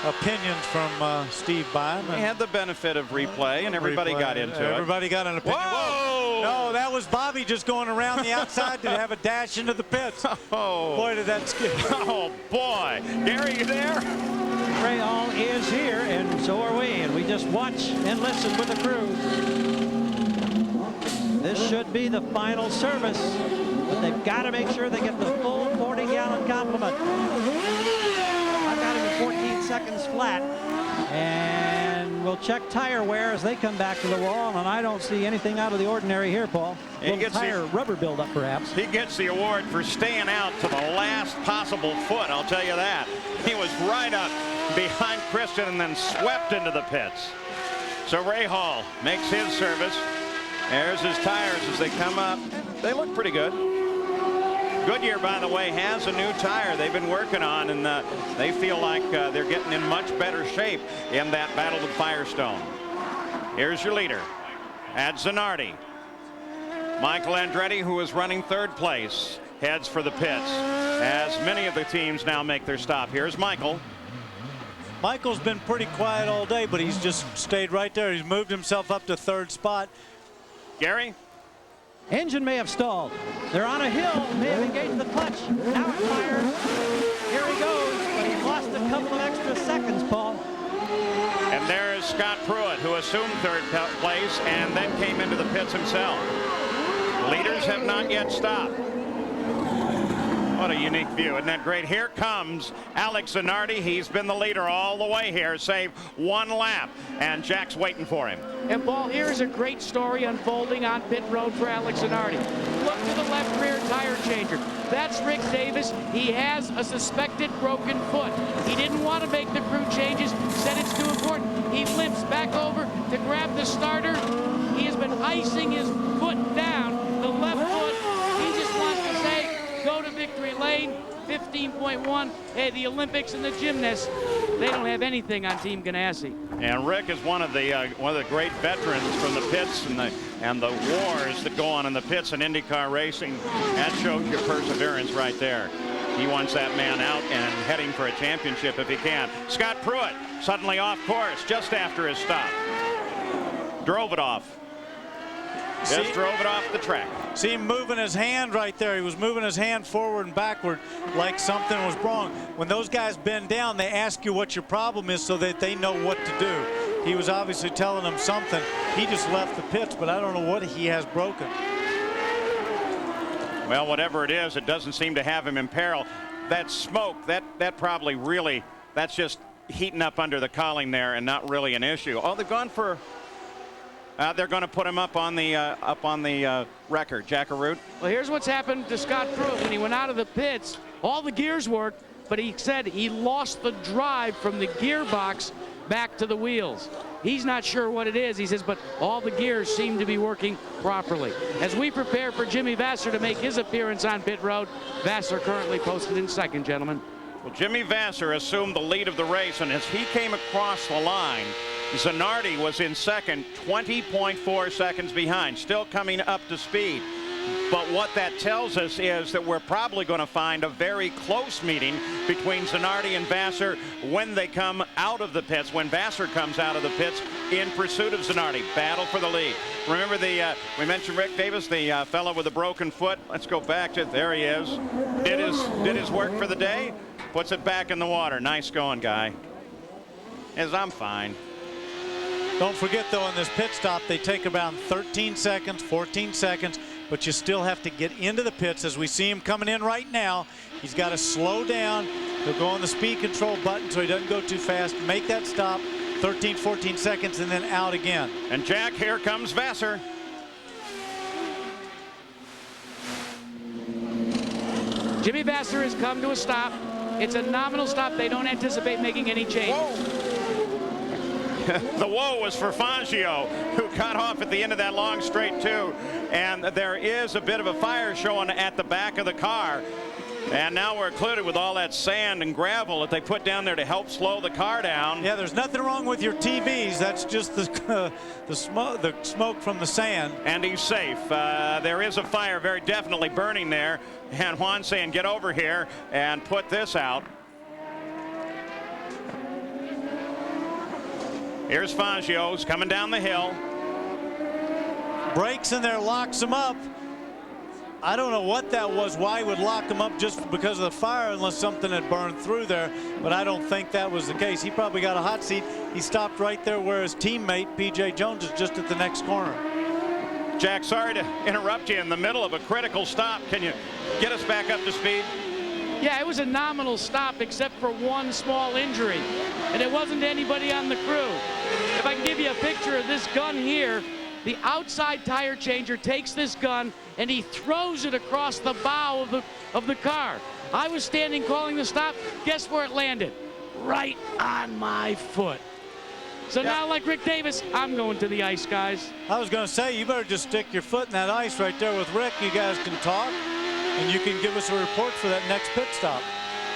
opinions from Steve Bime. We had the benefit of replay, and everybody got into it. Everybody got an opinion. Whoa! No, that was Bobby just going around the outside to have a dash into the pits. Oh. Boy, did that scare. Oh, boy. Gary, you there? Rahal is here, and so are we, and we just watch and listen with the crew. This should be the final service, but they've got to make sure they get the full 40-gallon complement. I've got him at 14 seconds flat, and we'll check tire wear as they come back to the wall, and I don't see anything out of the ordinary here, Paul. A little tire rubber buildup, perhaps. He gets the award for staying out to the last possible foot, I'll tell you that. He was right up behind Christian and then swept into the pits. So Rahal makes his service. There's his tires as they come up. They look pretty good. Goodyear, by the way, has a new tire they've been working on, and they feel like they're getting in much better shape in that battle with Firestone. Here's your leader, at Zanardi. Michael Andretti, who is running 3rd place, heads for the pits as many of the teams now make their stop. Here's Michael. Michael's been pretty quiet all day, but he's just stayed right there. He's moved himself up to 3rd spot. Gary? Engine may have stalled. They're on a hill, may have engaged the clutch. Now it fires. Here he goes, but he lost a couple of extra seconds, Paul. And there is Scott Pruitt, who assumed 3rd place and then came into the pits himself. Leaders have not yet stopped. What a unique view. Isn't that great? Here comes Alex Zanardi. He's been the leader all the way here, save one lap. And Jack's waiting for him. And, Paul, here is a great story unfolding on pit road for Alex Zanardi. Look to the left rear tire changer. That's Rick Davis. He has a suspected broken foot. He didn't want to make the crew changes, said it's too important. He limps back over to grab the starter. He has been icing his foot down, the left foot. He just wants to say, go to victory lane. 15.1. Hey, the Olympics and the gymnasts, they don't have anything on Team Ganassi. And Rick is one of the great veterans from the pits and the wars that go on in the pits in IndyCar racing. That shows your perseverance right there. He wants that man out and heading for a championship if he can. Scott Pruitt suddenly off course just after his stop. Drove it off. Just drove it off the track. See him moving his hand right there. He was moving his hand forward and backward like something was wrong. When those guys bend down, they ask you what your problem is so that they know what to do. He was obviously telling them something. He just left the pits, but I don't know what he has broken. Well, whatever it is, it doesn't seem to have him in peril. That smoke, that probably really, that's just heating up under the cowling there and not really an issue. Oh, they've gone for... they're going to put him up on the record. Jack Arute. Well, here's what's happened to Scott Pruitt. When he went out of the pits, all the gears worked, but he said he lost the drive from the gearbox back to the wheels. He's not sure what it is. He says, but all the gears seem to be working properly. As we prepare for Jimmy Vasser to make his appearance on pit road, Vasser currently posted in second, gentlemen. Well, Jimmy Vasser assumed the lead of the race, and as he came across the line, Zanardi was in second, 20.4 seconds behind, still coming up to speed. But what that tells us is that we're probably going to find a very close meeting between Zanardi and Vasser when they come out of the pits, when Vasser comes out of the pits in pursuit of Zanardi. Battle for the lead. Remember we mentioned Rick Davis, the fellow with a broken foot. Let's go back to, there he is. Did his work for the day, puts it back in the water. Nice going, guy. As I'm fine. Don't forget, though, in this pit stop, they take about 13 seconds, 14 seconds, but you still have to get into the pits. As we see him coming in right now, he's got to slow down. He'll go on the speed control button so he doesn't go too fast. Make that stop, 13, 14 seconds, and then out again. And Jack, here comes Vasser. Jimmy Vasser has come to a stop. It's a nominal stop. They don't anticipate making any change. The whoa was for Fangio, who got off at the end of that long straight too. And there is a bit of a fire showing at the back of the car. And now we're included with all that sand and gravel that they put down there to help slow the car down. Yeah, there's nothing wrong with your TVs. That's just the smoke from the sand. And he's safe. There is a fire very definitely burning there. And Juan saying, get over here and put this out. Here's Fangio's coming down the hill. Brakes in there, locks him up. I don't know what that was, why he would lock him up just because of the fire, unless something had burned through there, but I don't think that was the case. He probably got a hot seat. He stopped right there where his teammate, P.J. Jones, is just at the next corner. Jack, sorry to interrupt you in the middle of a critical stop. Can you get us back up to speed? Yeah, it was a nominal stop except for one small injury, and it wasn't to anybody on the crew. If I can give you a picture of this gun here, the outside tire changer takes this gun and he throws it across the bow of the car. I was standing calling the stop. Guess where it landed? Right on my foot. So now, like Rick Davis, I'm going to the ice, guys. I was going to say, you better just stick your foot in that ice right there with Rick. You guys can talk, and you can give us a report for that next pit stop.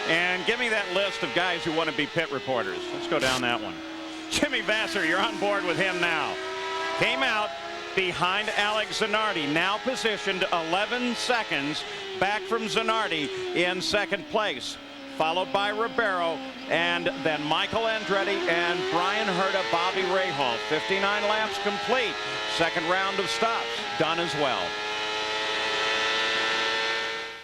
And give me that list of guys who want to be pit reporters. Let's go down that one. Jimmy Vasser, you're on board with him now. Came out behind Alex Zanardi, now positioned 11 seconds back from Zanardi in second place, followed by Ribeiro, and then Michael Andretti and Brian Herta, Bobby Rahal. 59 laps complete. Second round of stops done as well.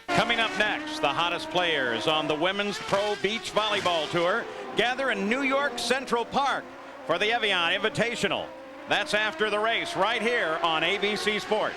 Coming up next, the hottest players on the Women's Pro Beach Volleyball Tour gather in New York Central Park for the Evian Invitational. That's after the race right here on ABC Sports.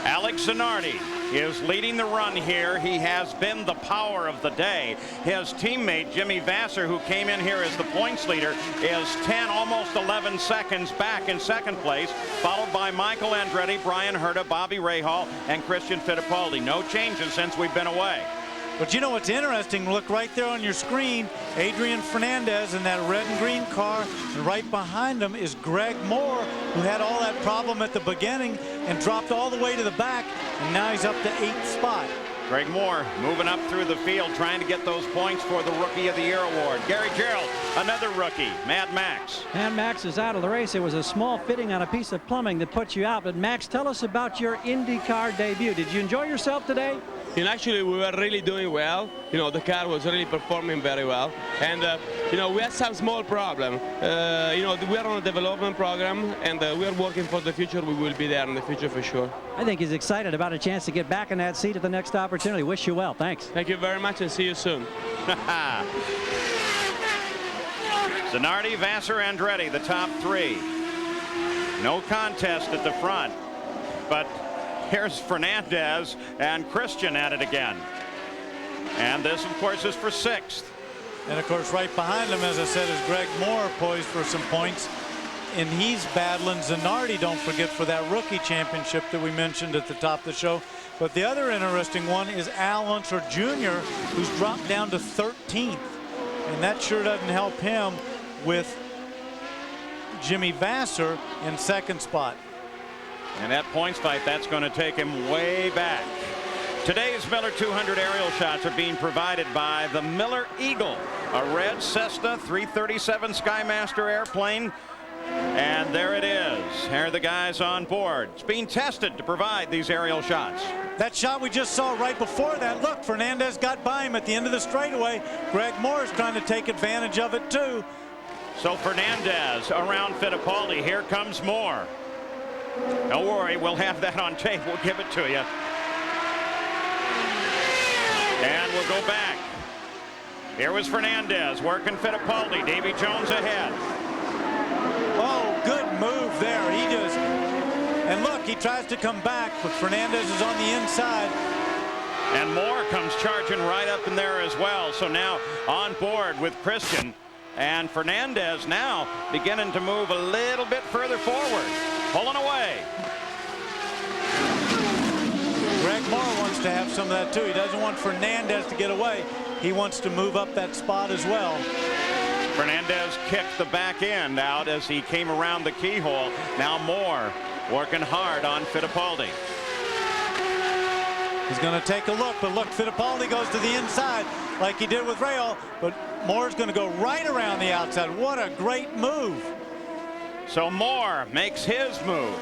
Alex Alex Zanardi is leading the run here. He has been the power of the day. His teammate, Jimmy Vasser, who came in here as the points leader, is 10, almost 11 seconds back in second place, followed by Michael Andretti, Brian Herta, Bobby Rahal, and Christian Fittipaldi. No changes since we've been away. But you know what's interesting? Look right there on your screen. Adrian Fernandez in that red and green car. And right behind him is Greg Moore, who had all that problem at the beginning and dropped all the way to the back. And now he's up to 8th spot. Greg Moore moving up through the field, trying to get those points for the Rookie of the Year award. Gary Gerould, another rookie. Mad Max. Mad Max is out of the race. It was a small fitting on a piece of plumbing that put you out. But Max, tell us about your IndyCar debut. Did you enjoy yourself today? And actually, we were really doing well. You know, the car was really performing very well. And, you know, we had some small problem. You know, we are on a development program, and we are working for the future. We will be there in the future for sure. I think he's excited about a chance to get back in that seat at the next opportunity. Wish you well. Thanks. Thank you very much, and see you soon. Zanardi, Vasser, Andretti, the top three. No contest at the front, but here's Fernandez and Christian at it again. And this, of course, is for 6th. And, of course, right behind him, as I said, is Greg Moore, poised for some points. And he's battling Zanardi, don't forget, for that rookie championship that we mentioned at the top of the show. But the other interesting one is Al Unser Jr., who's dropped down to 13th. And that sure doesn't help him with Jimmy Vasser in 2nd spot. And that points fight, that's going to take him way back. Today's Miller 200 aerial shots are being provided by the Miller Eagle, a red Cessna 337 Skymaster airplane. And there it is. Here are the guys on board. It's being tested to provide these aerial shots. That shot we just saw right before that, look, Fernandez got by him at the end of the straightaway. Greg Moore is trying to take advantage of it too. So Fernandez around Fittipaldi. Here comes Moore. Don't worry, we'll have that on tape. We'll give it to you. And we'll go back. Here was Fernandez working Fittipaldi. Davy Jones ahead. Oh, good move there. He just, and look, he tries to come back, but Fernandez is on the inside. And Moore comes charging right up in there as well. So now on board with Christian. And Fernandez now beginning to move a little bit further forward. Pulling away. Greg Moore wants to have some of that too. He doesn't want Fernandez to get away. He wants to move up that spot as well. Fernandez kicked the back end out as he came around the keyhole. Now Moore working hard on Fittipaldi. He's going to take a look, but look, Fittipaldi goes to the inside like he did with Rahal, but Moore's going to go right around the outside. What a great move. So Moore makes his move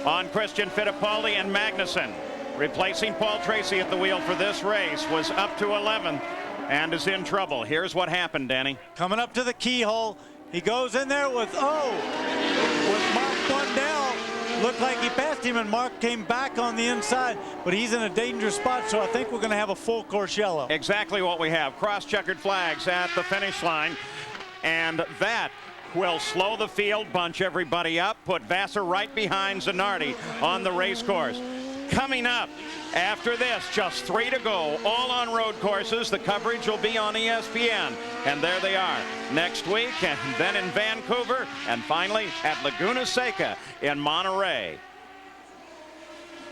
on Christian Fittipaldi, and Magnussen, replacing Paul Tracy at the wheel for this race, was up to 11th and is in trouble. Here's what happened, Danny. Coming up to the keyhole, he goes in there with Mark Blundell. Looked like he passed him, and Mark came back on the inside, but he's in a dangerous spot, so I think we're going to have a full course yellow. Exactly what we have. Cross-checkered flags at the finish line, and that will slow the field, bunch everybody up, put Vasser right behind Zanardi on the race course. Coming up after this, just 3 to go, all on road courses. The coverage will be on ESPN, and there they are next week, and then in Vancouver, and finally at Laguna Seca in Monterey.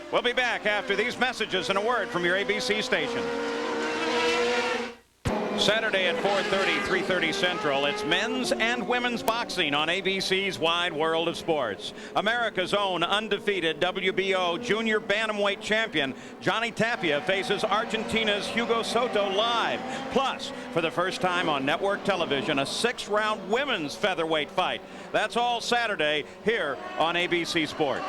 We'll be back after these messages and a word from your ABC station. Saturday at 4:30, 3:30 Central, it's men's and women's boxing on ABC's Wide World of Sports. America's own undefeated WBO junior bantamweight champion Johnny Tapia faces Argentina's Hugo Soto live. Plus, for the first time on network television, a 6-round women's featherweight fight. That's all Saturday here on ABC Sports.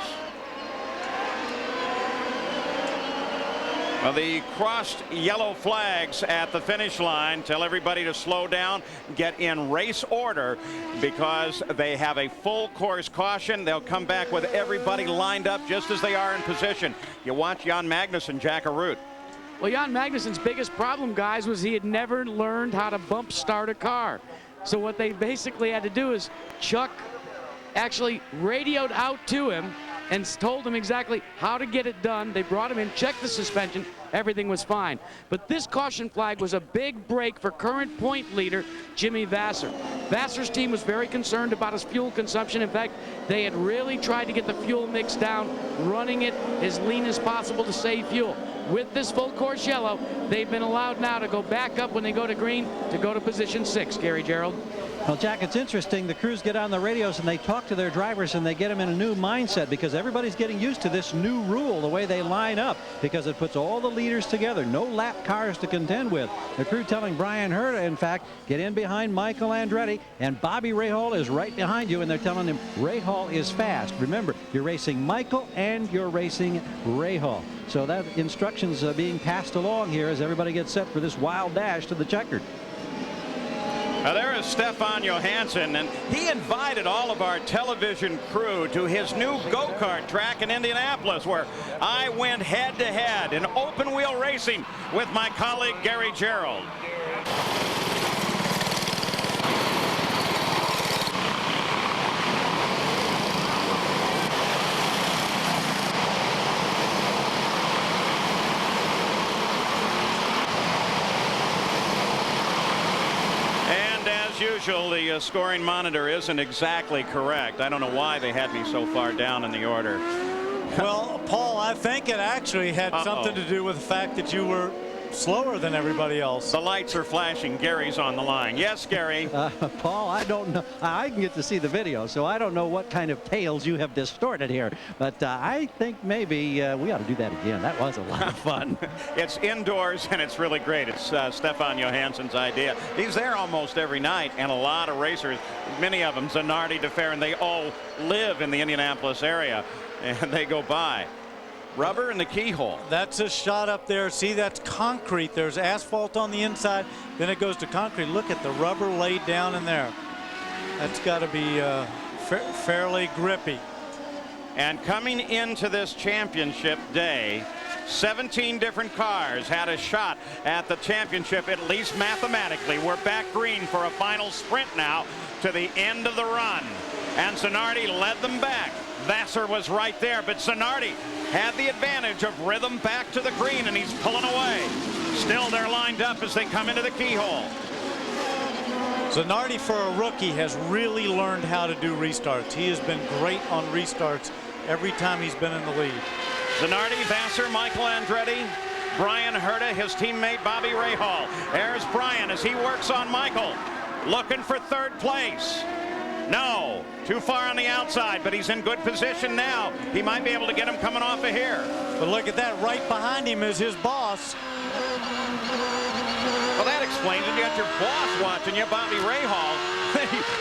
Well, the crossed yellow flags at the finish line tell everybody to slow down, get in race order, because they have a full course caution. They'll come back with everybody lined up just as they are in position. You watch Jan Magnussen, Jack Arute. Well, Jan Magnussen's biggest problem, guys, was he had never learned how to bump start a car. So what they basically had to do is Chuck actually radioed out to him and told him exactly how to get it done. They brought him in, checked the suspension, everything was fine. But this caution flag was a big break for current point leader Jimmy Vasser. Vasser's team was very concerned about his fuel consumption. In fact, they had really tried to get the fuel mix down, running it as lean as possible to save fuel. With this full course yellow, they've been allowed now to go back up when they go to green to go to position 6, Gary Gerould. Well, Jack, it's interesting. The crews get on the radios and they talk to their drivers and they get them in a new mindset because everybody's getting used to this new rule, the way they line up, because it puts all the leaders together. No lap cars to contend with. The crew telling Bryan Herta, in fact, get in behind Michael Andretti, and Bobby Rahal is right behind you, and they're telling him Rahal is fast. Remember, you're racing Michael and you're racing Rahal. So that instruction's being passed along here as everybody gets set for this wild dash to the checkered. Now there is Stefan Johansson, and he invited all of our television crew to his new go-kart track in Indianapolis, where I went head-to-head in open-wheel racing with my colleague Gary Gerould. As usual, the scoring monitor isn't exactly correct. I don't know why they had me so far down in the order. Well, Paul, I think it actually had something to do with the fact that you were slower than everybody else. The lights are flashing. Gary's on the line. Yes, Gary. Paul, I don't know. I can get to see the video, so I don't know what kind of tales you have distorted here. But I think maybe we ought to do that again. That was a lot of fun. It's indoors, and it's really great. It's Stefan Johansson's idea. He's there almost every night, and a lot of racers, many of them, Zanardi, DeFerrin, they all live in the Indianapolis area, and they go by. Rubber in the keyhole. That's a shot up there. See, that's concrete. There's asphalt on the inside. Then it goes to concrete. Look at the rubber laid down in there. That's got to be fairly grippy. And coming into this championship day, 17 different cars had a shot at the championship, at least mathematically. We're back green for a final sprint now to the end of the run. And Zanardi led them back. Vasser was right there, but Zanardi had the advantage of rhythm back to the green, and he's pulling away. Still, they're lined up as they come into the keyhole. Zanardi, for a rookie, has really learned how to do restarts. He has been great on restarts every time he's been in the lead. Zanardi, Vasser, Michael Andretti, Bryan Herta, his teammate Bobby Rahal. There's Bryan as he works on Michael, looking for third place. No, too far on the outside, but he's in good position now. He might be able to get him coming off of here. But look at that, right behind him is his boss. Well, that explains it. You got your boss watching you, Bobby Rahal.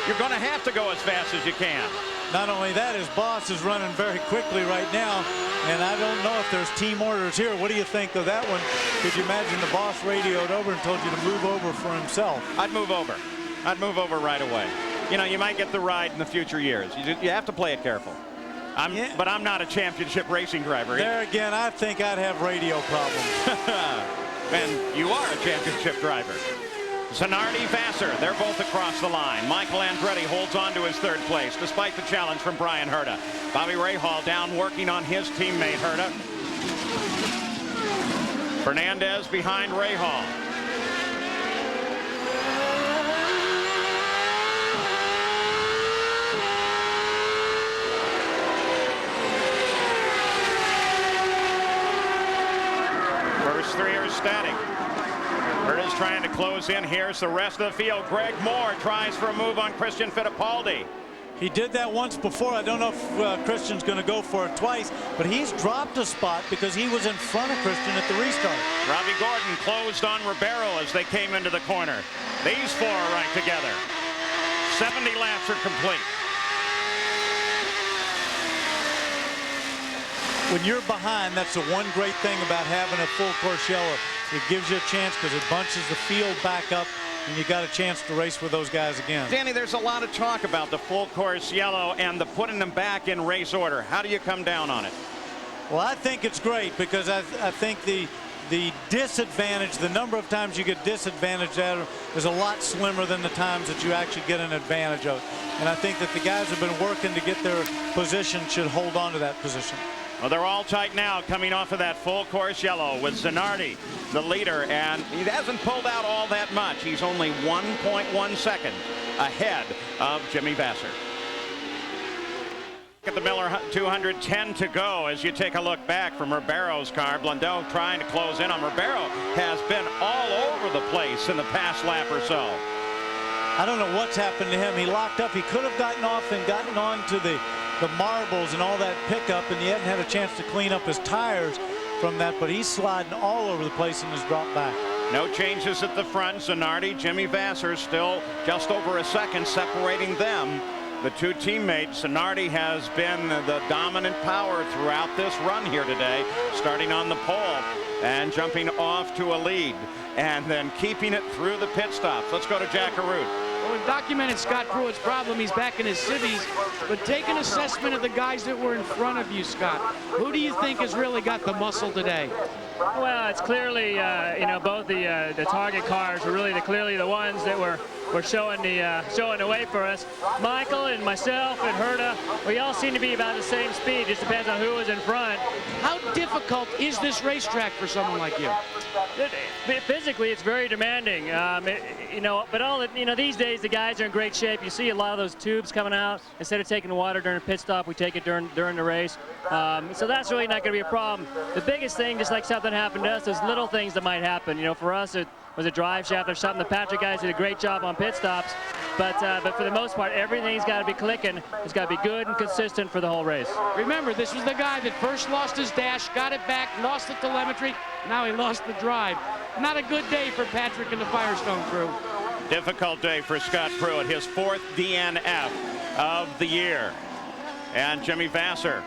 You're going to have to go as fast as you can. Not only that, his boss is running very quickly right now, and I don't know if there's team orders here. What do you think of that one? Could you imagine the boss radioed over and told you to move over for himself? I'd move over. I'd move over right away. You know, you might get the ride in the future years. You have to play it careful. But I'm not a championship racing driver. There again, I think I'd have radio problems. And you are a championship driver. Zanardi, Vasser, they're both across the line. Michael Andretti holds on to his third place despite the challenge from Bryan Herta. Bobby Rahal down working on his teammate Herta. Fernandez behind Rahal. First three are static. Herta's trying to close in. Here's the rest of the field. Greg Moore tries for a move on Christian Fittipaldi. He did that once before. I don't know if Christian's going to go for it twice, but he's dropped a spot because he was in front of Christian at the restart. Robbie Gordon closed on Ribeiro as they came into the corner. These four are right together. 70 laps are complete. When you're behind, that's the one great thing about having a full course yellow. It gives you a chance because it bunches the field back up, and you got a chance to race with those guys again. Danny, there's a lot of talk about the full course yellow and the putting them back in race order. How do you come down on it? Well, I think it's great because I think the the disadvantage, the number of times you get disadvantaged at them is a lot slimmer than the times that you actually get an advantage of. And I think that the guys who have been working to get their position should hold on to that position. Well, they're all tight now coming off of that full course yellow with Zanardi, the leader, and he hasn't pulled out all that much. He's only 1.1 seconds ahead of Jimmy Vasser. At the Miller 210 to go as you take a look back from Ribeiro's car. Blundell trying to close in on Ribeiro. Has been all over the place in the past lap or so. I don't know what's happened to him. He locked up. He could have gotten off and gotten on to the marbles and all that pickup, and he hadn't had a chance to clean up his tires from that, but he's sliding all over the place and has dropped back. No changes at the front. Zanardi, Jimmy Vasser still just over a second separating them. The two teammates. Zanardi has been the dominant power throughout this run here today, starting on the pole and jumping off to a lead and then keeping it through the pit stops. Let's go to Jack Arute. Well, we've documented Scott Pruitt's problem. He's back in his civvies. But take an assessment of the guys that were in front of you, Scott. Who do you think has really got the muscle today? Well, it's clearly, you know, both the target cars were really clearly the ones that were showing the way for us. Michael and myself and Herta, we all seem to be about the same speed. Just depends on who was in front. How difficult is this racetrack for someone like you? Physically, it's very demanding. You know, but these days the guys are in great shape. You see a lot of those tubes coming out. Instead of taking the water during a pit stop, we take it during the race. So that's really not going to be a problem. The biggest thing, just like something happened to us, is little things that might happen. You know, for us, it was a drive shaft or something. The Patrick guys did a great job on pit stops, but for the most part, everything's got to be clicking. It's got to be good and consistent for the whole race. Remember, this was the guy that first lost his dash, got it back, lost the telemetry. Now he lost the drive. Not a good day for Patrick and the Firestone crew. Difficult day for Scott Pruitt, his 4th DNF of the year. And Jimmy Vasser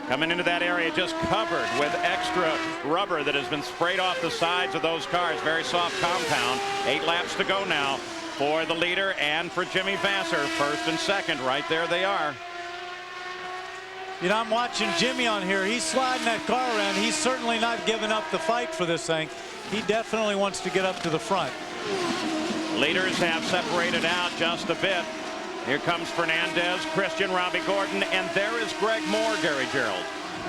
coming into that area just covered with extra rubber that has been sprayed off the sides of those cars. Very soft compound. 8 laps to go now for the leader and for Jimmy Vasser. First and second, right there they are. You know, I'm watching Jimmy on here. He's sliding that car around. He's certainly not giving up the fight for this thing. He definitely wants to get up to the front. Leaders have separated out just a bit. Here comes Fernandez, Christian, Robbie Gordon, and there is Greg Moore, Gary Gerald.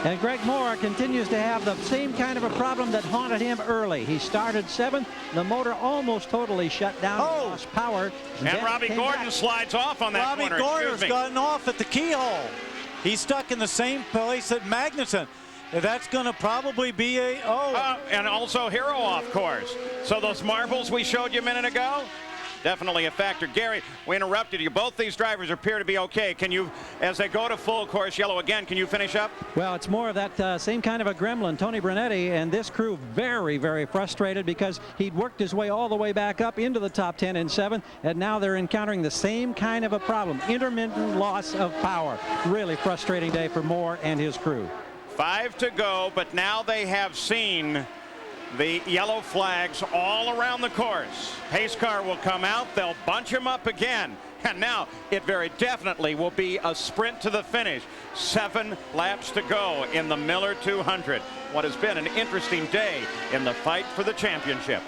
And Greg Moore continues to have the same kind of a problem that haunted him early. He started 7th. The motor almost totally shut down. Oh. Lost power. And Robbie Gordon slides off on that corner. Robbie Gordon's gotten off at the keyhole. He's stuck in the same place that Magnuson. That's going to probably be a and also Hero off course. So those marbles we showed you a minute ago, definitely a factor. Gary, we interrupted you. Both these drivers appear to be okay. Can you, as they go to full course yellow again, can you finish up? Well, it's more of that same kind of a gremlin, Tony Brunetti, and this crew very, very frustrated because he'd worked his way all the way back up into the top 10 in 7th, and now they're encountering the same kind of a problem, intermittent loss of power. Really frustrating day for Moore and his crew. 5 to go, but now they have seen the yellow flags all around the course. Pace car will come out. They'll bunch him up again. And now it very definitely will be a sprint to the finish. 7 laps to go in the Miller 200. What has been an interesting day in the fight for the championship.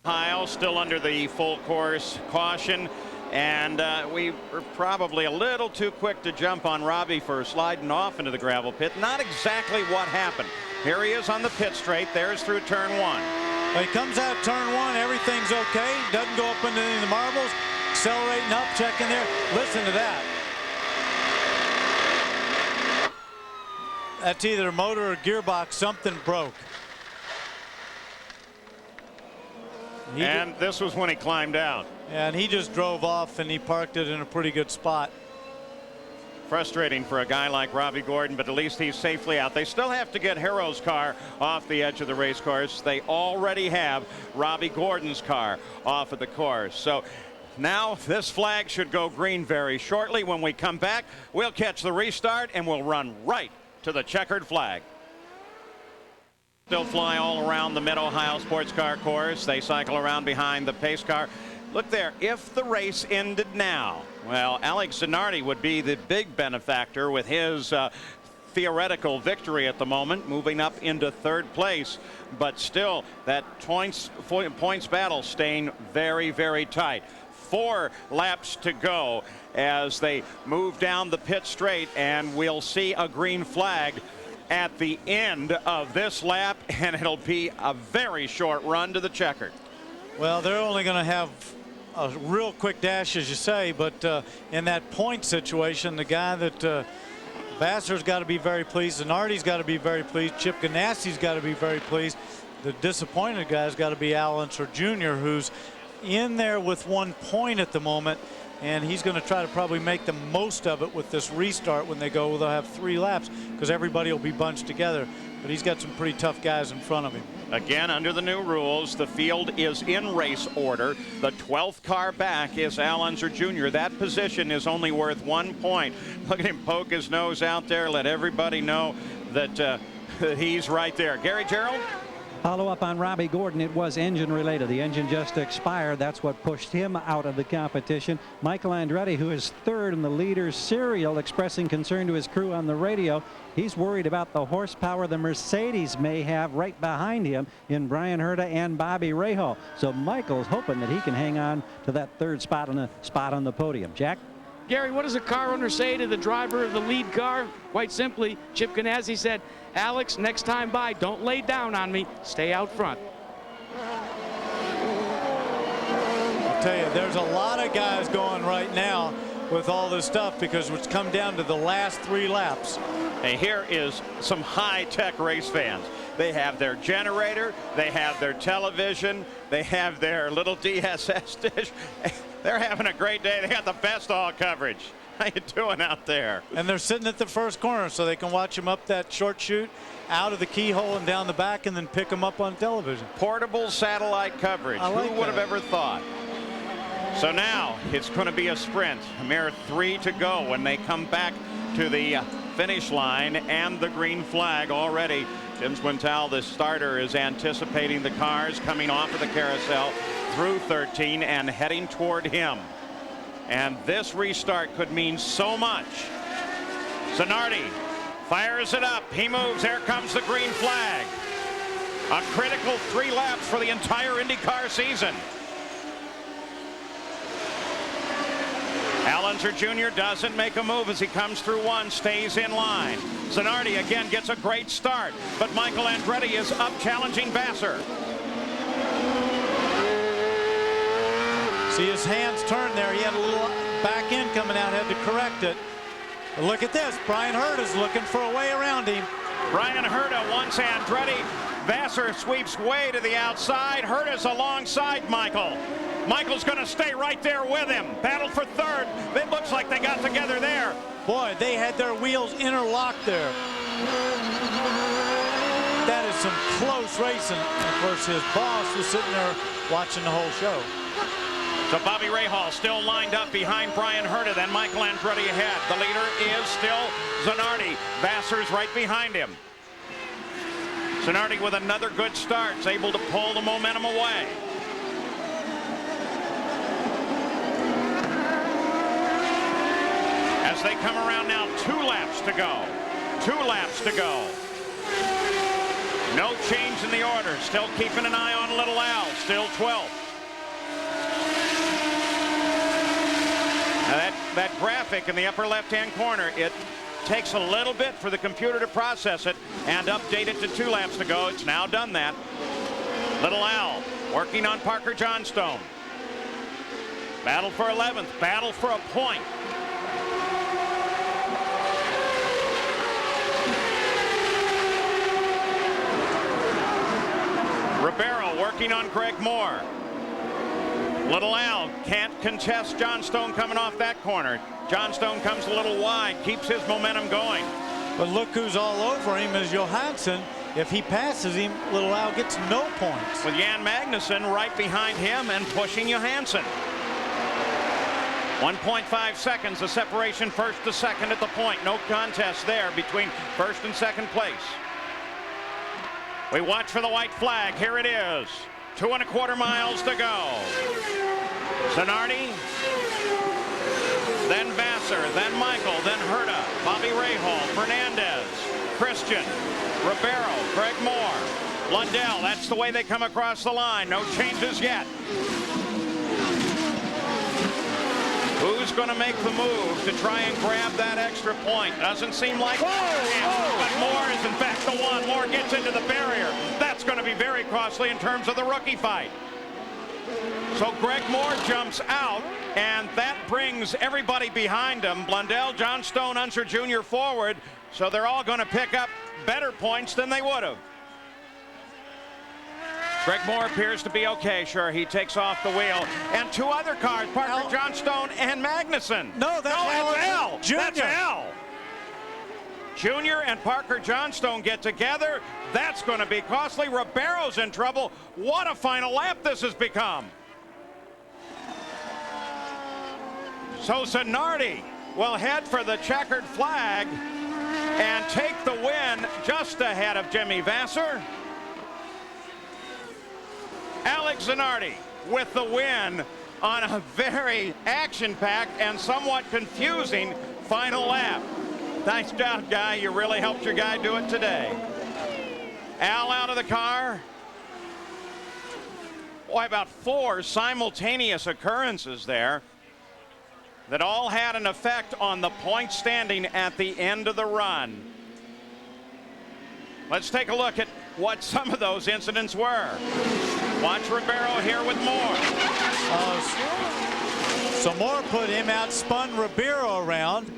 Ohio still under the full course caution. And we were probably a little too quick to jump on Robbie for sliding off into the gravel pit. Not exactly what happened. Here he is on the pit straight. There's through turn 1. When he comes out turn 1, everything's okay. Doesn't go up into any of the marbles. Accelerating up, checking there. Listen to that. That's either a motor or gearbox. Something broke. And this was when he climbed out. And he just drove off and he parked it in a pretty good spot. Frustrating for a guy like Robbie Gordon, but at least he's safely out. They still have to get Hero's car off the edge of the race course. They already have Robbie Gordon's car off of the course. So now this flag should go green very shortly. When we come back, we'll catch the restart and we'll run right to the checkered flag. Still fly all around the Mid-Ohio Sports Car Course. They cycle around behind the pace car. Look there, if the race ended now, well, Alex Zanardi would be the big benefactor with his theoretical victory at the moment, moving up into third place, but still that points battle staying very, very tight. 4 laps to go as they move down the pit straight, and we'll see a green flag at the end of this lap, and it'll be a very short run to the checkered. Well, they're only going to have a real quick dash, as you say, but in that point situation, the guy that Vassar's got to be very pleased, Zanardi's got to be very pleased, Chip Ganassi's got to be very pleased. The disappointed guy's got to be Al Unser Jr., who's in there with 1 point at the moment, and he's going to try to probably make the most of it with this restart when they go. They'll have 3 laps because everybody will be bunched together, but he's got some pretty tough guys in front of him. Again, under the new rules, the field is in race order. The 12th car back is Al Unser Jr. That position is only worth 1 point. Look at him poke his nose out there, let everybody know that he's right there. Gary Gerould? Follow up on Robbie Gordon. It was engine related. The engine just expired. That's what pushed him out of the competition. Michael Andretti, who is 3rd in the leaders serial, expressing concern to his crew on the radio. He's worried about the horsepower the Mercedes may have right behind him in Brian Herta and Bobby Rahal. So Michael's hoping that he can hang on to that 3rd spot on the podium. Jack? Gary, what does a car owner say to the driver of the lead car? Quite simply, Chip Ganassi said, Alex, next time by, don't lay down on me. Stay out front. I'll tell you, there's a lot of guys going right now with all this stuff because it's come down to the last 3 laps. And here is some high-tech race fans. They have their generator, they have their television, they have their little DSS dish. They're having a great day. They got the best all coverage. How you doing out there? And they're sitting at the first corner so they can watch them up that short chute, out of the keyhole and down the back, and then pick them up on television. Portable satellite coverage. Who would have ever thought? So now it's going to be a sprint. A mere 3 to go when they come back to the finish line, and the green flag already. Jim Swintal, the starter, is anticipating the cars coming off of the carousel through 13 and heading toward him. And this restart could mean so much. Zanardi fires it up. He moves. There comes the green flag. A critical 3 laps for the entire IndyCar season. Al Unser Jr. doesn't make a move as he comes through 1, stays in line. Zanardi again gets a great start, but Michael Andretti is up challenging Vassar. See his hands turn there. He had a little back end coming out, had to correct it. But look at this. Brian Herta's looking for a way around him. Brian Herta wants Andretti. Vassar sweeps way to the outside. Herta's alongside Michael. Michael's going to stay right there with him. Battle for 3rd. It looks like they got together there. Boy, they had their wheels interlocked there. That is some close racing. Of course, his boss was sitting there watching the whole show. So Bobby Rahal still lined up behind Brian Herta, then Michael Andretti ahead. The leader is still Zanardi. Vassar's right behind him. Zanardi with another good start is able to pull the momentum away. As they come around now, 2 laps to go. 2 laps to go. No change in the order. Still keeping an eye on Little Al. Still 12th. Now that graphic in the upper left-hand corner, it takes a little bit for the computer to process it and update it to 2 laps to go. It's now done that. Little Al working on Parker Johnstone. Battle for 11th. Battle for a point. Ribeiro working on Greg Moore. Little Al can't contest Johnstone coming off that corner. Johnstone comes a little wide, keeps his momentum going. But look who's all over him is Johansson. If he passes him, Little Al gets no points. With Jan Magnussen right behind him and pushing Johansson. 1.5 seconds, the separation 1st to 2nd at the point. No contest there between 1st and 2nd place. We watch for the white flag. Here it is. 2.25 miles to go. Zanardi, then Vassar, then Michael, then Herta, Bobby Rahal, Fernandez. question. Ribeiro, Greg Moore, Blundell, that's the way they come across the line. No changes yet. Who's going to make the move to try and grab that extra point? Doesn't seem like but Moore is in fact the one. Moore gets into the barrier. That's going to be very costly in terms of the rookie fight. So Greg Moore jumps out, and that brings everybody behind him. Blundell, John Stone, Unser Jr. forward, so they're all going to pick up better points than they would have. Greg Moore appears to be okay. Sure, he takes off the wheel. And two other cars, Parker Johnstone and Magnuson. No, that's L. Jr. That's L. Junior and Parker Johnstone get together. That's going to be costly. Ribeiro's in trouble. What a final lap this has become. So Zanardi will head for the checkered flag and take the win just ahead of Jimmy Vasser. Alex Zanardi with the win on a very action-packed and somewhat confusing final lap. Nice job, Guy. You really helped your guy do it today. Al out of the car. Boy, about 4 simultaneous occurrences there that all had an effect on the point standing at the end of the run. Let's take a look at what some of those incidents were. Watch Ribeiro here with Moore. So Moore put him out, spun Ribeiro around.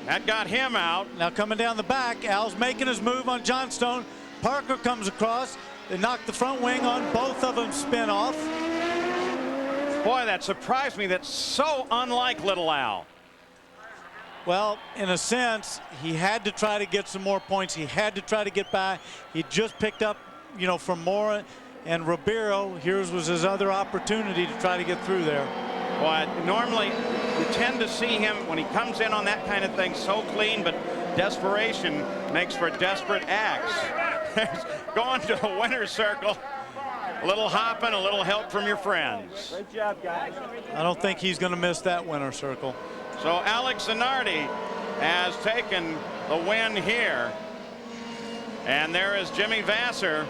That got him out. Now coming down the back, Al's making his move on Johnstone. Parker comes across. They knock the front wing on. Both of them spin off. Boy, that surprised me. That's so unlike Little Al. Well, in a sense, he had to try to get some more points. He had to try to get by. He just picked up, you know, from Moore and Ribeiro. Here's was his other opportunity to try to get through there. Well, normally you tend to see him when he comes in on that kind of thing so clean, but desperation makes for desperate acts. Going to the winner's circle. A little hopping, a little help from your friends. Great job, guys. I don't think he's going to miss that winner's circle. So Alex Zanardi has taken the win here. And there is Jimmy Vasser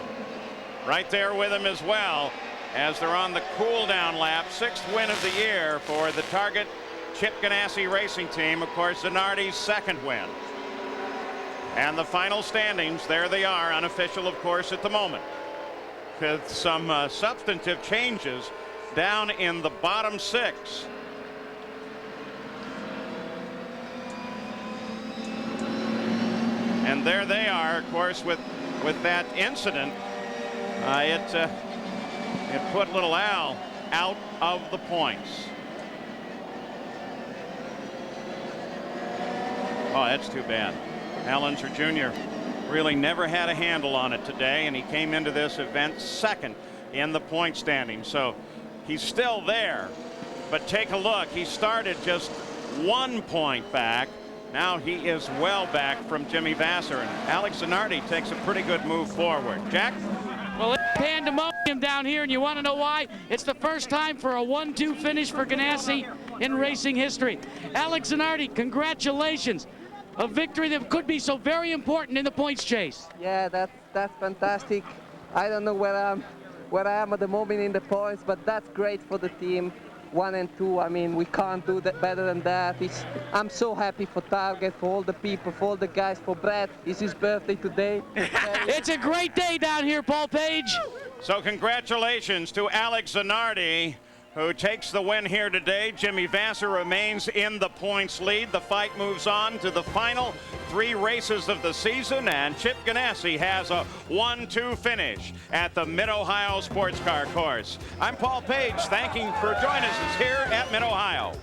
right there with him as well, as they're on the cool down lap. 6th win of the year for the Target Chip Ganassi Racing Team. Of course, Zanardi's 2nd win. And the final standings, there they are, unofficial of course at the moment, with some substantive changes down in the bottom 6. And there they are, of course, with that incident. It put Little Al out of the points. Oh, that's too bad. Al Unser Jr. really never had a handle on it today, and he came into this event 2nd in the point standing. So he's still there, but take a look. He started just 1 point back. Now he is well back from Jimmy Vasser, and Alex Zanardi takes a pretty good move forward. Jack? Well, it's pandemonium down here, and you want to know why? It's the first time for a 1-2 finish for Ganassi in racing history. Alex Zanardi, congratulations. A victory that could be so very important in the points chase. Yeah, that's fantastic. I don't know where I am at the moment in the points, but that's great for the team. 1 and 2, I mean, we can't do that better than that. I'm so happy for Target, for all the people, for all the guys, for Brett. It's his birthday today. It's a great day down here, Paul Page. So congratulations to Alex Zanardi, who takes the win here today. Jimmy Vasser remains in the points lead. The fight moves on to the final 3 races of the season, and Chip Ganassi has a 1-2 finish at the Mid-Ohio Sports Car Course. I'm Paul Page, thanking for joining us here at Mid-Ohio.